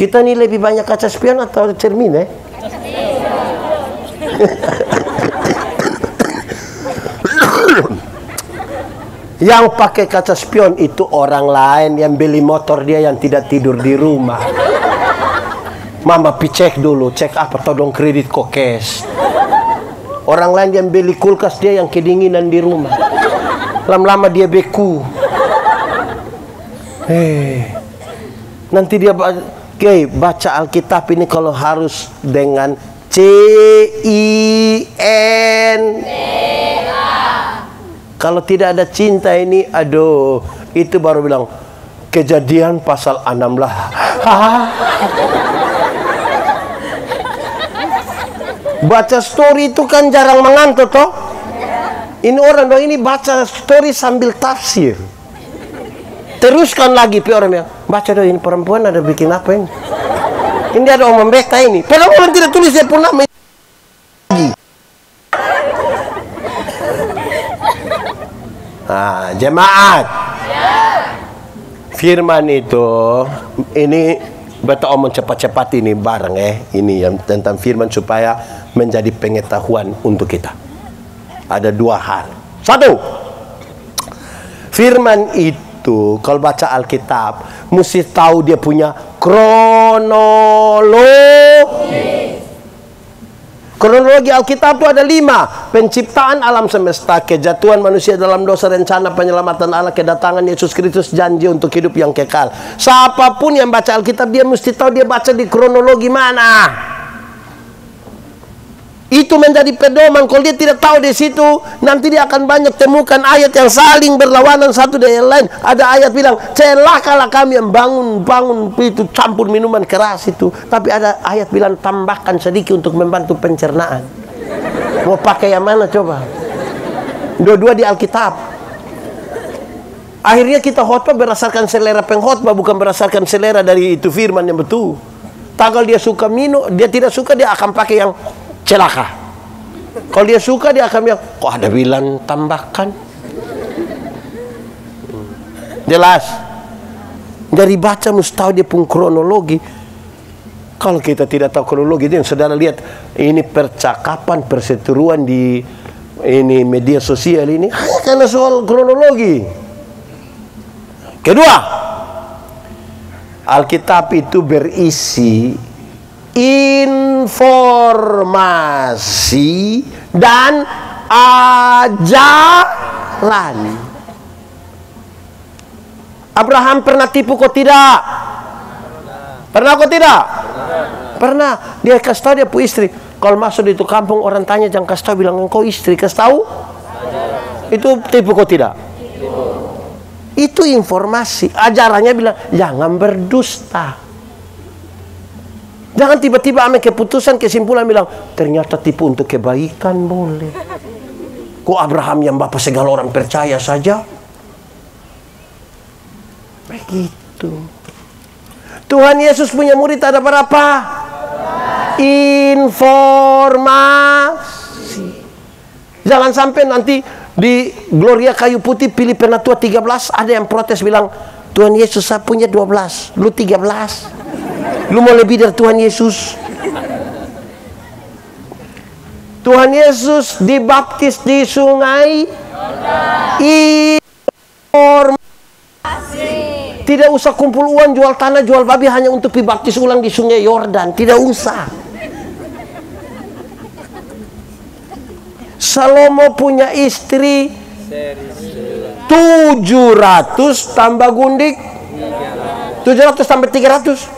Kita nih lebih banyak kaca spion atau cermin Yang pakai kaca spion itu orang lain yang beli motor dia yang tidak tidur di rumah. Mama cek dulu, cek apa, todong kredit kok cash. Orang lain yang beli kulkas dia yang kedinginan di rumah. Lama-lama dia beku. Nanti dia baca Alkitab ini kalau harus dengan CIN. Kalau tidak ada cinta ini, aduh, itu baru bilang Kejadian pasal 16. Baca story itu kan jarang mengantuk toh. Ini orang dong ini baca story sambil tafsir. Teruskan lagi orang bilang, baca dong ini perempuan ada bikin apa ini? Ini ada omong beta ini. Padahal orang tidak tulis dia pun nama lagi. Jemaat. Firman itu ini beta omong cepat-cepat ini bareng ini yang tentang firman supaya menjadi pengetahuan untuk kita. Ada dua hal. Satu, firman itu kalau baca Alkitab mesti tahu dia punya kronologi. Kronologi Alkitab itu ada 5. Penciptaan alam semesta, kejatuhan manusia dalam dosa, rencana penyelamatan Allah, kedatangan Yesus Kristus, janji untuk hidup yang kekal. Siapapun yang baca Alkitab dia mesti tahu dia baca di kronologi mana. Itu menjadi pedoman. Kalau dia tidak tahu di situ, nanti dia akan banyak temukan ayat yang saling berlawanan satu dengan yang lain. Ada ayat bilang, celakalah kami yang bangun itu campur minuman keras itu. Tapi ada ayat bilang, tambahkan sedikit untuk membantu pencernaan. Mau pakai yang mana coba? Dua-dua di Alkitab. Akhirnya kita khotbah berdasarkan selera pengkhotbah, bukan berdasarkan selera dari itu firman yang betul. Tanggal dia suka minum, dia tidak suka dia akan pakai yang celaka. Kalau dia suka dia akan bilang, kok ada bilang tambahkan. Jelas. Dari baca mesti tahu dia pun kronologi. Kalau kita tidak tahu kronologi itu yang saudara lihat ini percakapan perseteruan di ini media sosial ini karena soal kronologi. Kedua, Alkitab itu berisi informasi dan ajaran. Abraham pernah tipu kok tidak? Pernah kok tidak? Pernah. Dia kasih tahu dia punya istri. Kalau masuk di itu kampung orang tanya jangan kasih tahu, bilang engkau istri, kasih tahu. Itu tipu kok tidak? Itu informasi. Ajarannya bilang jangan berdusta. Jangan tiba-tiba ambil keputusan, kesimpulan bilang ternyata tipu untuk kebaikan boleh. Kok Abraham yang bapak segala orang percaya saja? Begitu. Tuhan Yesus punya murid ada berapa? Informasi. Jangan sampai nanti di Gloria Kayu Putih pilih penatua 13 ada yang protes bilang Tuhan Yesus saya punya 12, lu 13. Lu mau lebih dari Tuhan Yesus? Tuhan Yesus dibaptis di sungai informasi. Tidak usah kumpul uang, jual tanah, jual babi hanya untuk dibaptis ulang di sungai Yordan. Tidak usah. Salomo punya istri 700 tambah gundik 700 tambah 300.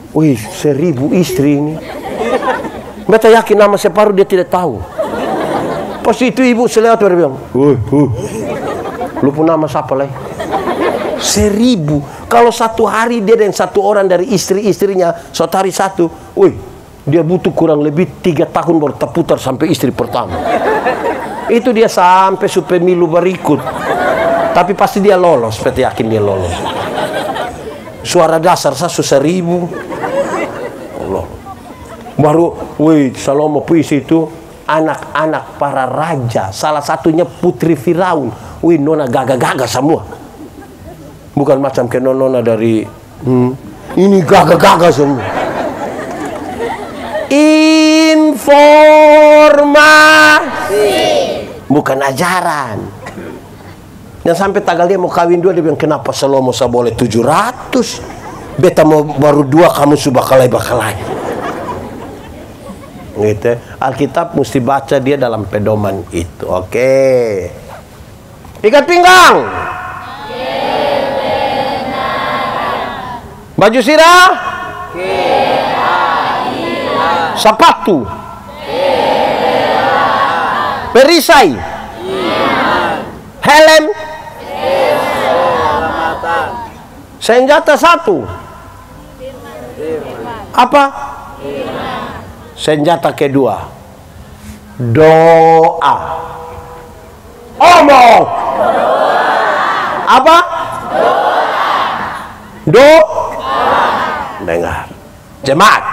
Wih, 1000 istri ini. Beta yakin nama separuh dia tidak tahu. Pas itu ibu selewat dia bilang, lu pun nama siapa lah? 1000. Kalau satu hari dia dan satu orang dari istri-istrinya sotari satu, wih, dia butuh kurang lebih 3 tahun baru terputar sampai istri pertama. Itu dia sampai pemilu berikut. Tapi pasti dia lolos, beta yakin dia lolos. Suara dasar saya 1000. Allah. Baru, wih, Salomo puisi itu anak-anak para raja, salah satunya putri Firaun. Wih, nona gagah-gagah semua. Bukan macam kayak nona dari ini gagah-gagah semua. Informasi, bukan ajaran. Dan sampai tagal dia mau kawin dua, dia bilang, kenapa Salomo saya boleh 700, beta mau baru 2, kamu sudah bakalai. Gitu. Alkitab mesti baca dia dalam pedoman itu. Oke. Ikat pinggang. Baju sirah. Sepatu. Perisai. Helm. Senjata 1. Apa? Senjata kedua, doa. Omong. Apa? Doa. Dengar. Jemaat.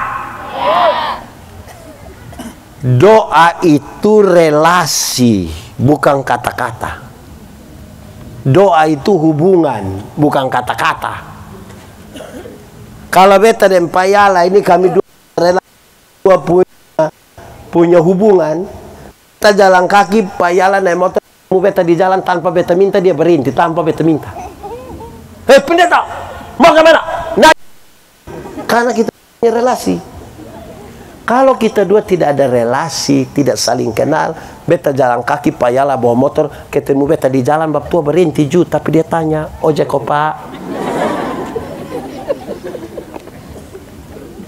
Doa itu relasi, bukan kata-kata. Doa itu hubungan, bukan kata-kata. Kalau beta dan Payala ini kami dua relasi, punya hubungan. Kita jalan kaki, Payala naik motor, mau beta di jalan tanpa beta minta, dia berhenti tanpa beta minta. Hei pendeta, mau kemana? Nah, karena kita punya relasi. Kalau kita dua tidak ada relasi, tidak saling kenal, beta jalan kaki, Payala bawa motor, ketemu beta di jalan, bab tua berhenti ju, tapi dia tanya, ojek kok pak?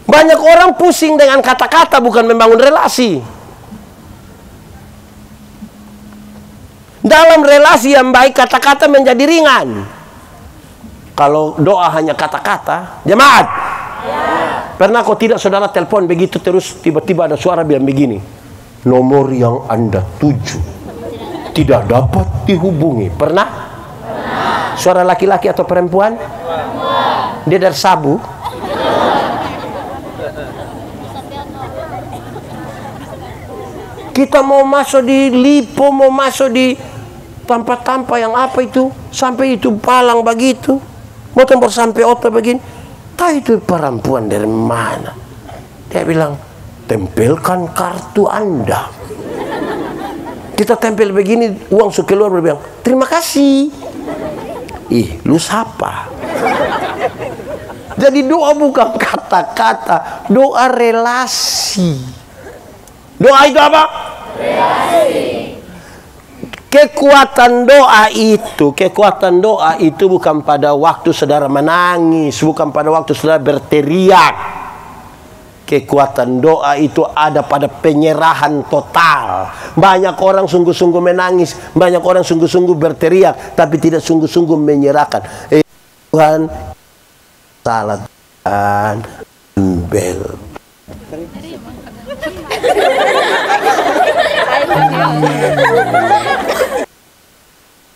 Banyak orang pusing dengan kata-kata, bukan membangun relasi. Dalam relasi yang baik, kata-kata menjadi ringan. Kalau doa hanya kata-kata, jemaat. Pernah kok tidak saudara telepon begitu terus tiba-tiba ada suara bilang begini, nomor yang Anda tuju tidak dapat dihubungi. Pernah? Suara laki-laki atau perempuan? Dia dari Sabu. Kita mau masuk di Lipo, mau masuk di tempat-tempat yang apa itu, sampai itu palang begitu, mau tempur sampai otak begini. Tahu itu perempuan dari mana? Dia bilang, tempelkan kartu Anda. Kita tempel begini, uang suka keluar, dia bilang, terima kasih. Ih, lu siapa? Jadi doa bukan kata-kata, doa relasi. Doa itu apa? Relasi. Kekuatan doa itu bukan pada waktu saudara menangis, bukan pada waktu saudara berteriak. Kekuatan doa itu ada pada penyerahan total. Banyak orang sungguh-sungguh menangis, banyak orang sungguh-sungguh berteriak, tapi tidak sungguh-sungguh menyerahkan. Tuhan, salah Tuhan, bel.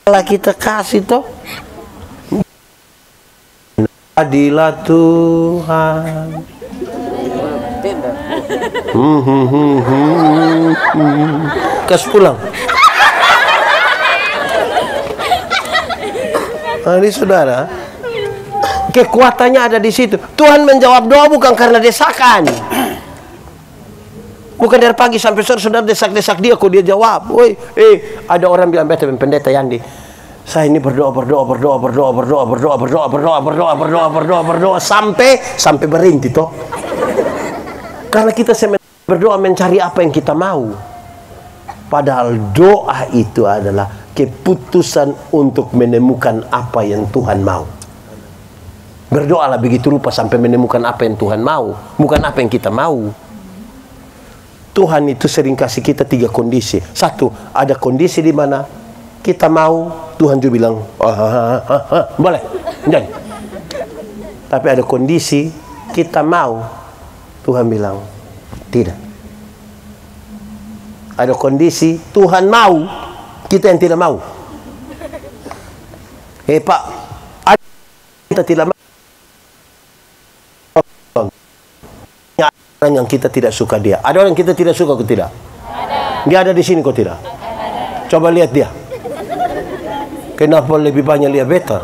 Kalau kita kasih toh, adilah Tuhan. Kas pulang. Nah, ini saudara, kekuatannya ada di situ. Tuhan menjawab doa bukan karena desakan. Bukan dari pagi sampai sore saudara desak-desak dia, kok dia jawab. Woi, ada orang bilang, beta pendeta Yandi, saya ini berdoa sampai berhenti toh. Karena kita berdoa mencari apa yang kita mau. Padahal doa itu adalah keputusan untuk menemukan apa yang Tuhan mau. Berdoalah begitu rupa sampai menemukan apa yang Tuhan mau, bukan apa yang kita mau. Tuhan itu sering kasih kita 3 kondisi. 1, ada kondisi di mana kita mau, Tuhan juga bilang, boleh, jangan. Tapi ada kondisi kita mau, Tuhan bilang, tidak. Ada kondisi Tuhan mau, kita yang tidak mau. Pak, kita tidak mau. Orang yang kita tidak suka dia. Ada orang yang kita tidak suka atau tidak? Ada. Dia ada di sini kok tidak? Coba lihat dia. Kenapa lebih banyak lihat beta?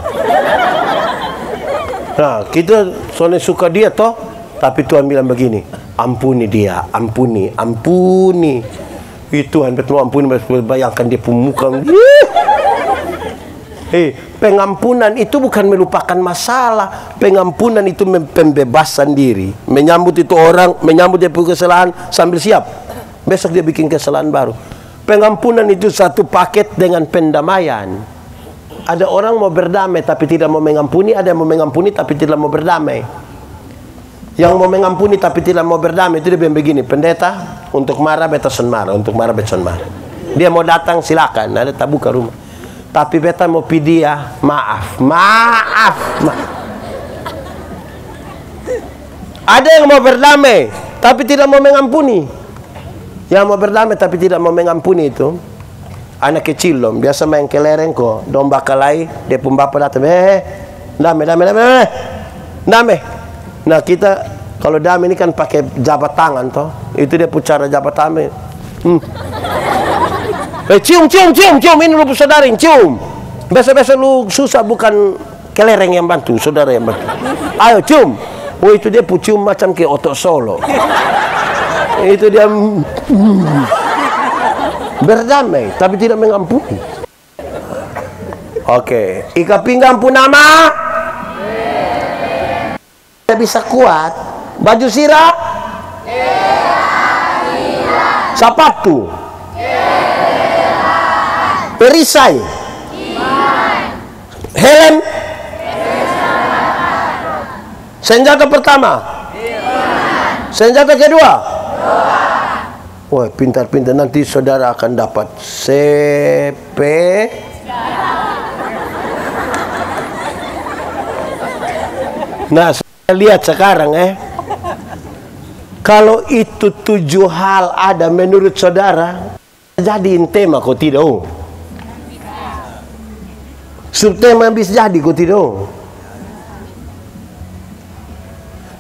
Nah, kita soalnya suka dia toh, tapi Tuhan bilang begini, ampuni dia, ampuni. Itu Tuhan betul ampuni, bayangkan dia pemuka. Pengampunan itu bukan melupakan masalah. Pengampunan itu pembebasan diri. Menyambut itu orang, menyambut dia punya kesalahan sambil siap. Besok dia bikin kesalahan baru. Pengampunan itu satu paket dengan pendamaian. Ada orang mau berdamai tapi tidak mau mengampuni, ada yang mau mengampuni tapi tidak mau berdamai. Yang mau mengampuni tapi tidak mau berdamai itu dia bilang begini, pendeta, untuk marah beta son marah, untuk marah beta son marah. Dia mau datang silakan, ada tak buka rumah. Tapi beta mau pi dia, maaf. Ada yang mau berdamai tapi tidak mau mengampuni. Yang mau berdamai tapi tidak mau mengampuni itu anak kecil dong, biasa main kelereng kok, domba kalai, dia pun bapak datang, damai. Nah kita kalau damai ini kan pakai jabat tangan toh, itu dia pun cara jabat tangan. Cium, ini lu saudarin, cium. Biasa lu susah bukan kelereng yang bantu, saudara yang bantu. Ayo cium. Oh itu dia pun cium macam kayak otok solo. Itu dia. Berdamai tapi tidak mengampuni. Oke, ika pinggang pun nama tidak bisa kuat. Baju sirah sepatu perisai helm senjata pertama senjata kedua. Wah, pintar-pintar, nanti saudara akan dapat CP. Nah, saya lihat sekarang kalau itu 7 hal ada menurut saudara, jadiin tema kok tidak? Subtema bisa jadi kok tidak?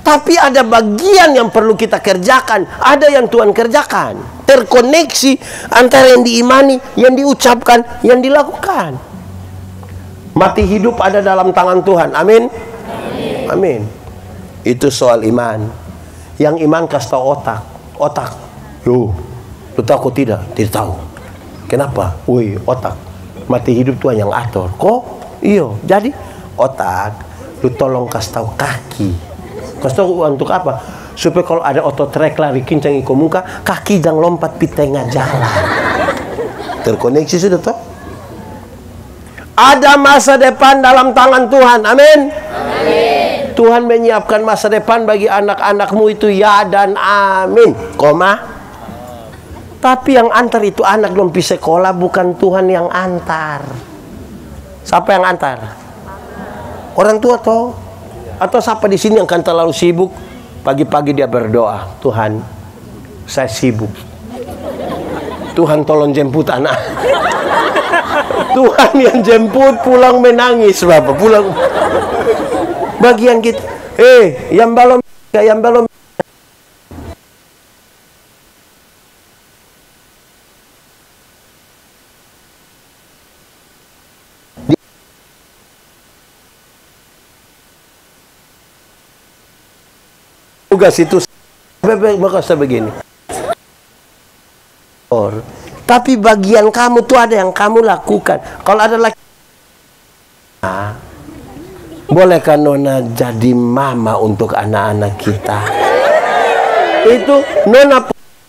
Tapi ada bagian yang perlu kita kerjakan, ada yang Tuhan kerjakan. Terkoneksi antara yang diimani, yang diucapkan, yang dilakukan. Mati hidup ada dalam tangan Tuhan. Amin. Amin. Itu soal iman. Yang iman kasih tahu otak. Lu tahu kok tidak? Tidak tahu. Kenapa? Woi, otak. Mati hidup Tuhan yang atur. Kok? Iyo. Jadi otak, lu tolong kasih tahu kaki. Kasih tahu untuk apa? Supaya kalau ada otot-trek lari kincang iko muka, kaki jangan lompat di tengah jalan. Terkoneksi sudah toh? Ada masa depan dalam tangan Tuhan. Amin. Amin. Tuhan menyiapkan masa depan bagi anak-anakmu itu ya dan amin. Koma. Tapi yang antar itu anak belum pergi sekolah, bukan Tuhan yang antar. Siapa yang antar? Orang tua toh? Atau siapa di sini yang akan terlalu sibuk? Pagi-pagi dia berdoa, Tuhan, saya sibuk. Tuhan tolong jemput anak. Tuhan yang jemput pulang menangis, Bapak. Pulang. Bagian kita, yang belum. Tugas itu maka sebegini. Tapi bagian kamu tuh ada yang kamu lakukan. Kalau ada laki, bolehkah Nona jadi mama untuk anak-anak kita? Itu Nona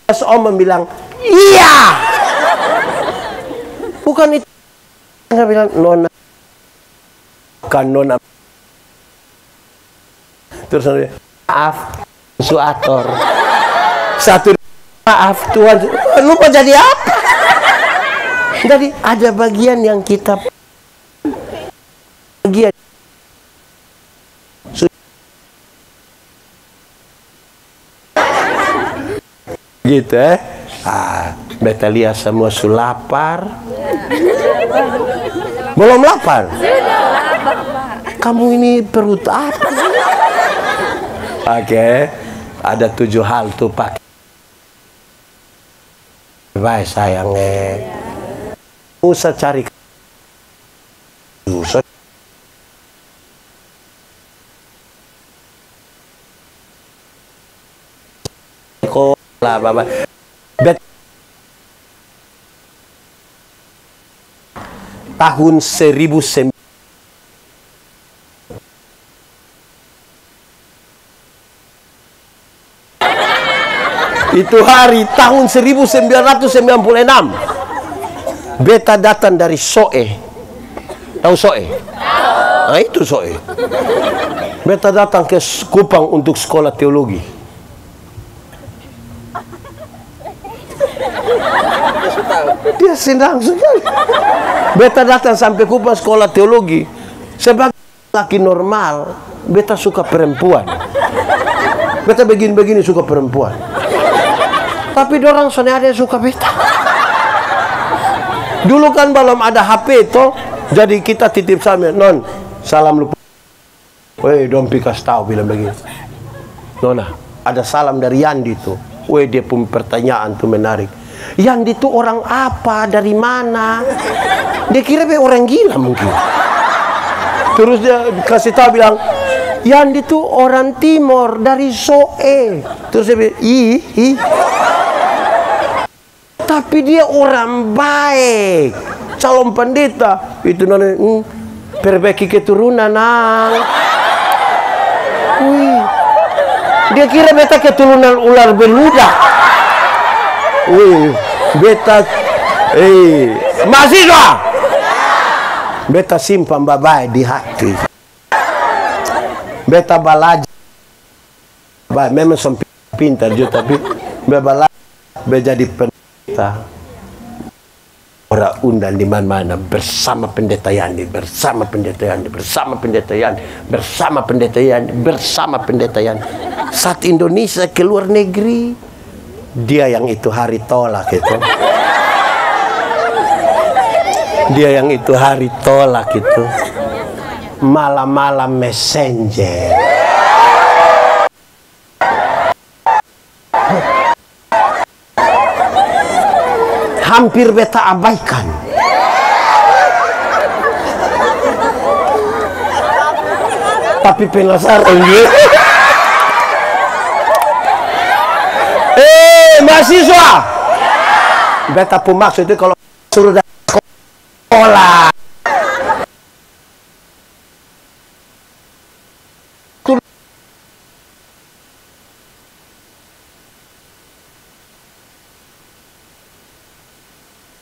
Om bilang iya. Bukan itu. Nona bilang Nona kan Nona. Terus dia maaf. Suator satu maaf Tuhan, lupa jadi apa? Jadi ada bagian yang kita bagian gitu beta lihat semua lapar. Belum lapar? Kamu ini perut apa? Oke. Ada 7 hal tuh Pak. Baik sayang usah cari usah lah bapak. Tahun 1900 itu hari tahun 1996 beta datang dari Soe. Tahu Soe? Nah itu Soe. Beta datang ke Kupang untuk sekolah teologi. Dia senang sekali. Beta datang sampai Kupang sekolah teologi. Sebagai laki normal, beta suka perempuan. Beta begini-begini suka perempuan. Tapi dorang soalnya ada yang suka beta. Dulu kan belum ada HP itu, jadi kita titip salam, non, salam lupa. Weh, dompi kasih tahu bilang begini. Nona, ada salam dari Yandi tuh. Weh, dia pun pertanyaan tuh menarik. Yandi tuh orang apa? Dari mana? Dia kira be orang gila mungkin. Terus dia kasih tahu bilang, Yandi tuh orang Timor dari Soe. Terus dia bilang, ih. Tapi dia orang baik, calon pendeta. Itu nona, perbaiki keturunan nang. Wih, dia kira beta keturunan ular beluda. Wih, beta, mahasiswa. Beta simpan babai di hati. Beta belajar. Baik, memang sempit pintar juga, tapi belajar, jadi pendeta. Orang undang di mana-mana bersama pendeta Yandi, bersama pendeta Yandi, bersama pendeta Yandi, bersama pendeta Yandi, bersama pendeta Yandi. Saat Indonesia ke luar negeri, dia yang itu hari tolak itu. Dia yang itu hari tolak itu. Malam-malam messenger. Hampir beta abaikan. Tapi penasaran dia. Mahasiswa. Beta pun maksud itu kalau suruh dari sekolah.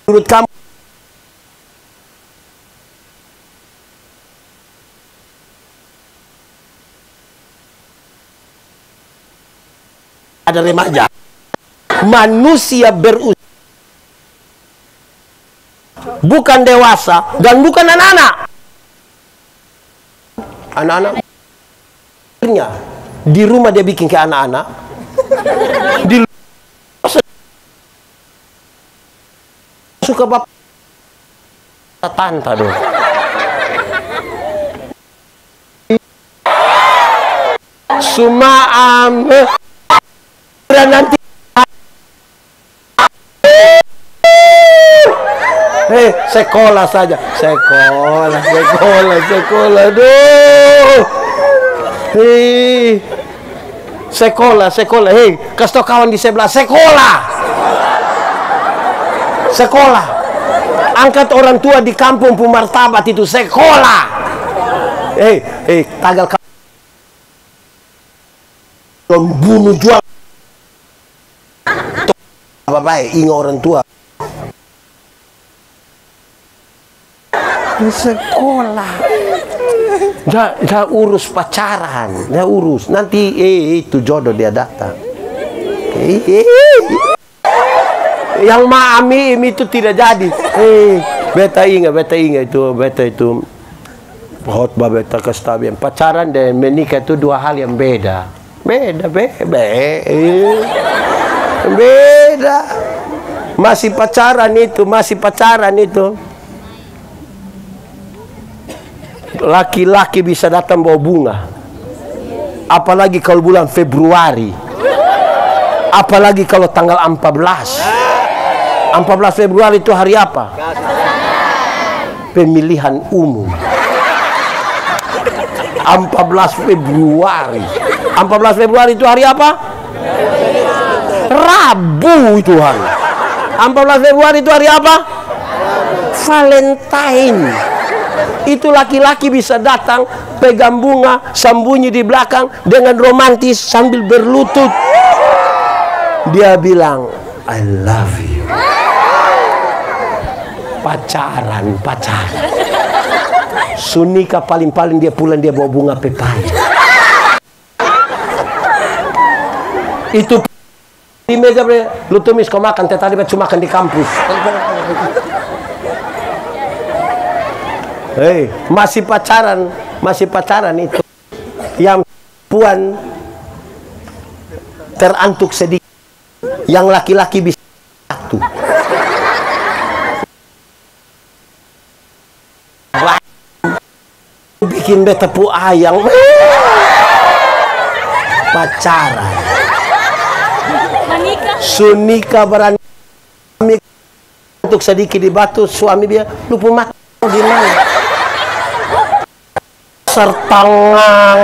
Menurut kamu ada remaja, manusia berusia, bukan dewasa dan bukan anak-anak. Anak-anak di rumah dia bikin ke anak-anak, di suka bapak tanta dong. Sumaam nanti sekolah saja, sekolah duh. Sekolah, kasih tau kawan di sebelah, sekolah, angkat orang tua di kampung Pumartabat itu sekolah. Tagal bunuh jual. Bapak, ingat orang tua. Sekolah. Jangan urus pacaran, jangan urus. Nanti itu jodoh dia datang. Yang maami itu tidak jadi. Beta ingat itu khotbah beta kasih pacaran dan menikah itu dua hal yang beda. Beda. Masih pacaran itu. Laki-laki bisa datang bawa bunga. Apalagi kalau bulan Februari. Apalagi kalau tanggal 14. 14 Februari itu hari apa? Pemilihan umum. 14 Februari. 14 Februari itu hari apa? Rabu itu hari. 14 Februari itu hari apa? Valentine. Itu laki-laki bisa datang, pegang bunga, sembunyi di belakang dengan romantis sambil berlutut. Dia bilang, I love you. Pacaran. Sunika paling-paling dia pulang, dia bawa bunga pepaya. Itu di meja, lu tumis kau makan, tadi cuma makan di kampus. Hei, masih pacaran itu. Yang puan terantuk sedikit, yang laki-laki bisa satu. Bikin beta tepung ayam. Pacaran. Sunika berani untuk sedikit di batu, suami dia lupa mati gimana? Sertangang.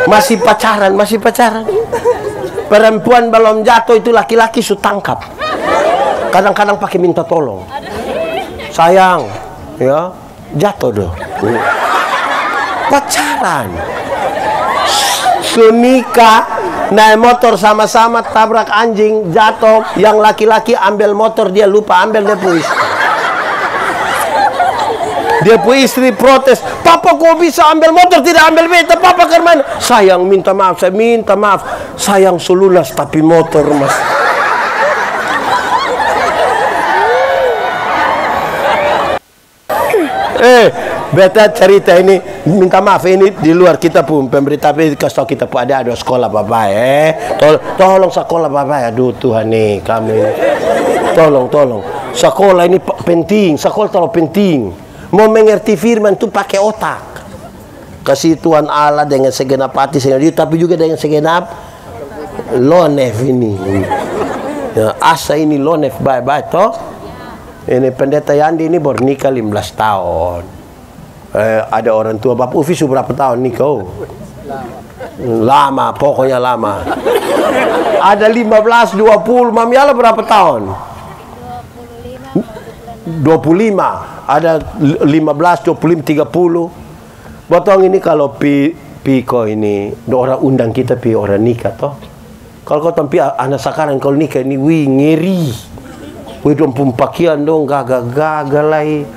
Masih pacaran. Perempuan belum jatuh itu laki-laki su tangkap. Kadang-kadang pakai minta tolong. Sayang, ya, jatuh doh. Pacaran. Sunika naik motor sama-sama tabrak anjing, jatuh. Yang laki-laki ambil motor, dia lupa ambil dia puis. Dia pun istri protes, papa kok bisa ambil motor tidak ambil beta, papa ke mana? Sayang minta maaf, saya minta maaf. Sayang sululas tapi motor mas. Beta cerita ini, minta maaf ini di luar kita pun pemberita, tapi kasih tahu kita pun ada sekolah bapak tolong sekolah bapak, aduh Tuhan nih kami tolong sekolah ini penting, sekolah terlalu penting. Mau mengerti firman itu pakai otak. Kasih Tuhan Allah dengan segenap hati, tapi juga dengan segenap lonef ini. Ya, asa ini lonef baik-baik toh. Ini pendeta Yandi ini baru nikah 15 tahun. Ada orang tua Bapak Ufi berapa tahun nikah? Lama, pokoknya lama. Ada 15, 20, Mami Allah berapa tahun? 25. Ada 15, 25, 30. Botong ini kalau Piko ini orang undang kita pi orang nikah toh. Kalau kau tampi anak sekarang kalau nikah ini ngeri. Wih dong pakaian dong gagal lagi.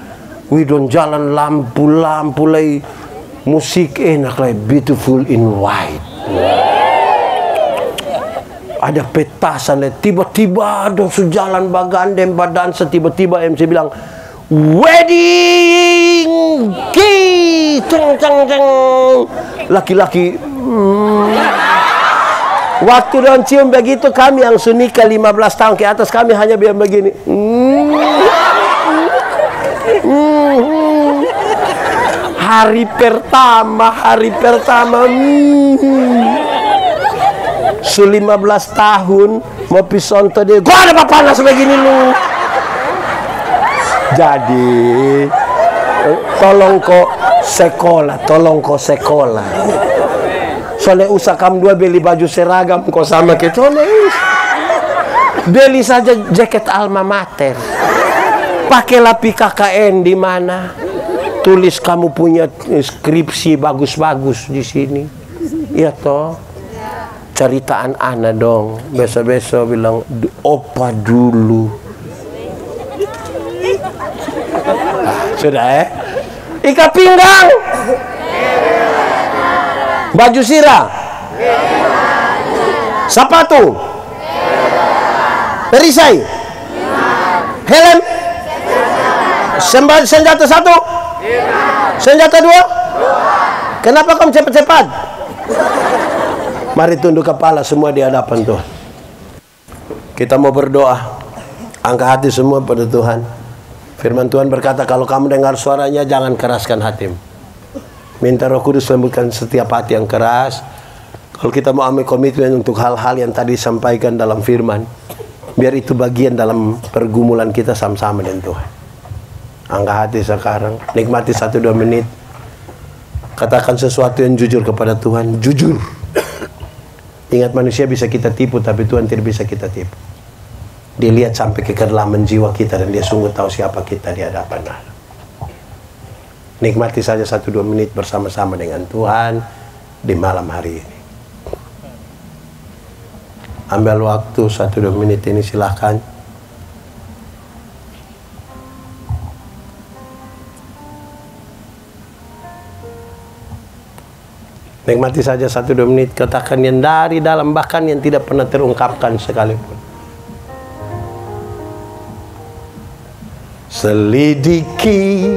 Wih dong jalan lampu lagi. Musik enak lagi, beautiful in white. Ada petasan lagi. Tiba-tiba dong sejalan bagandem badansa, tiba-tiba MC bilang wedding key, ceng. Laki-laki. Waktu don cium begitu, kami yang sunika 15 tahun ke atas, kami hanya biar begini. Hari pertama. Su 15 tahun mau pisonto dia, gua ada panas begini lu. Jadi tolong kok sekolah. Soalnya usah kamu dua beli baju seragam kok sama kita. Beli saja jaket alma mater. Pakailah PKKN di mana. Tulis kamu punya skripsi bagus-bagus di sini. Iya toh. Ceritaan Ana dong. Besok-besok bilang opa dulu. Sudah ikat pinggang. Baju sirah. Sepatu. Perisai. Helm. Senjata satu. Senjata dua. Kenapa kamu cepat-cepat? Mari tunduk kepala semua di hadapan Tuhan. Kita mau berdoa. Angkat hati semua pada Tuhan. Firman Tuhan berkata, kalau kamu dengar suaranya jangan keraskan hatimu. Minta Roh Kudus lembutkan setiap hati yang keras. Kalau kita mau ambil komitmen untuk hal-hal yang tadi disampaikan dalam firman, biar itu bagian dalam pergumulan kita sama-sama dengan Tuhan. Angkat hati sekarang, nikmati 1-2 menit. Katakan sesuatu yang jujur kepada Tuhan, jujur. Ingat, manusia bisa kita tipu, tapi Tuhan tidak bisa kita tipu. Dia lihat sampai ke kedalaman jiwa kita, dan dia sungguh tahu siapa kita di hadapan Allah. Nikmati saja 1-2 menit bersama-sama dengan Tuhan di malam hari ini. Ambil waktu 1-2 menit ini, silahkan. Nikmati saja 1-2 menit, katakan yang dari dalam, bahkan yang tidak pernah terungkapkan sekalipun. Selidiki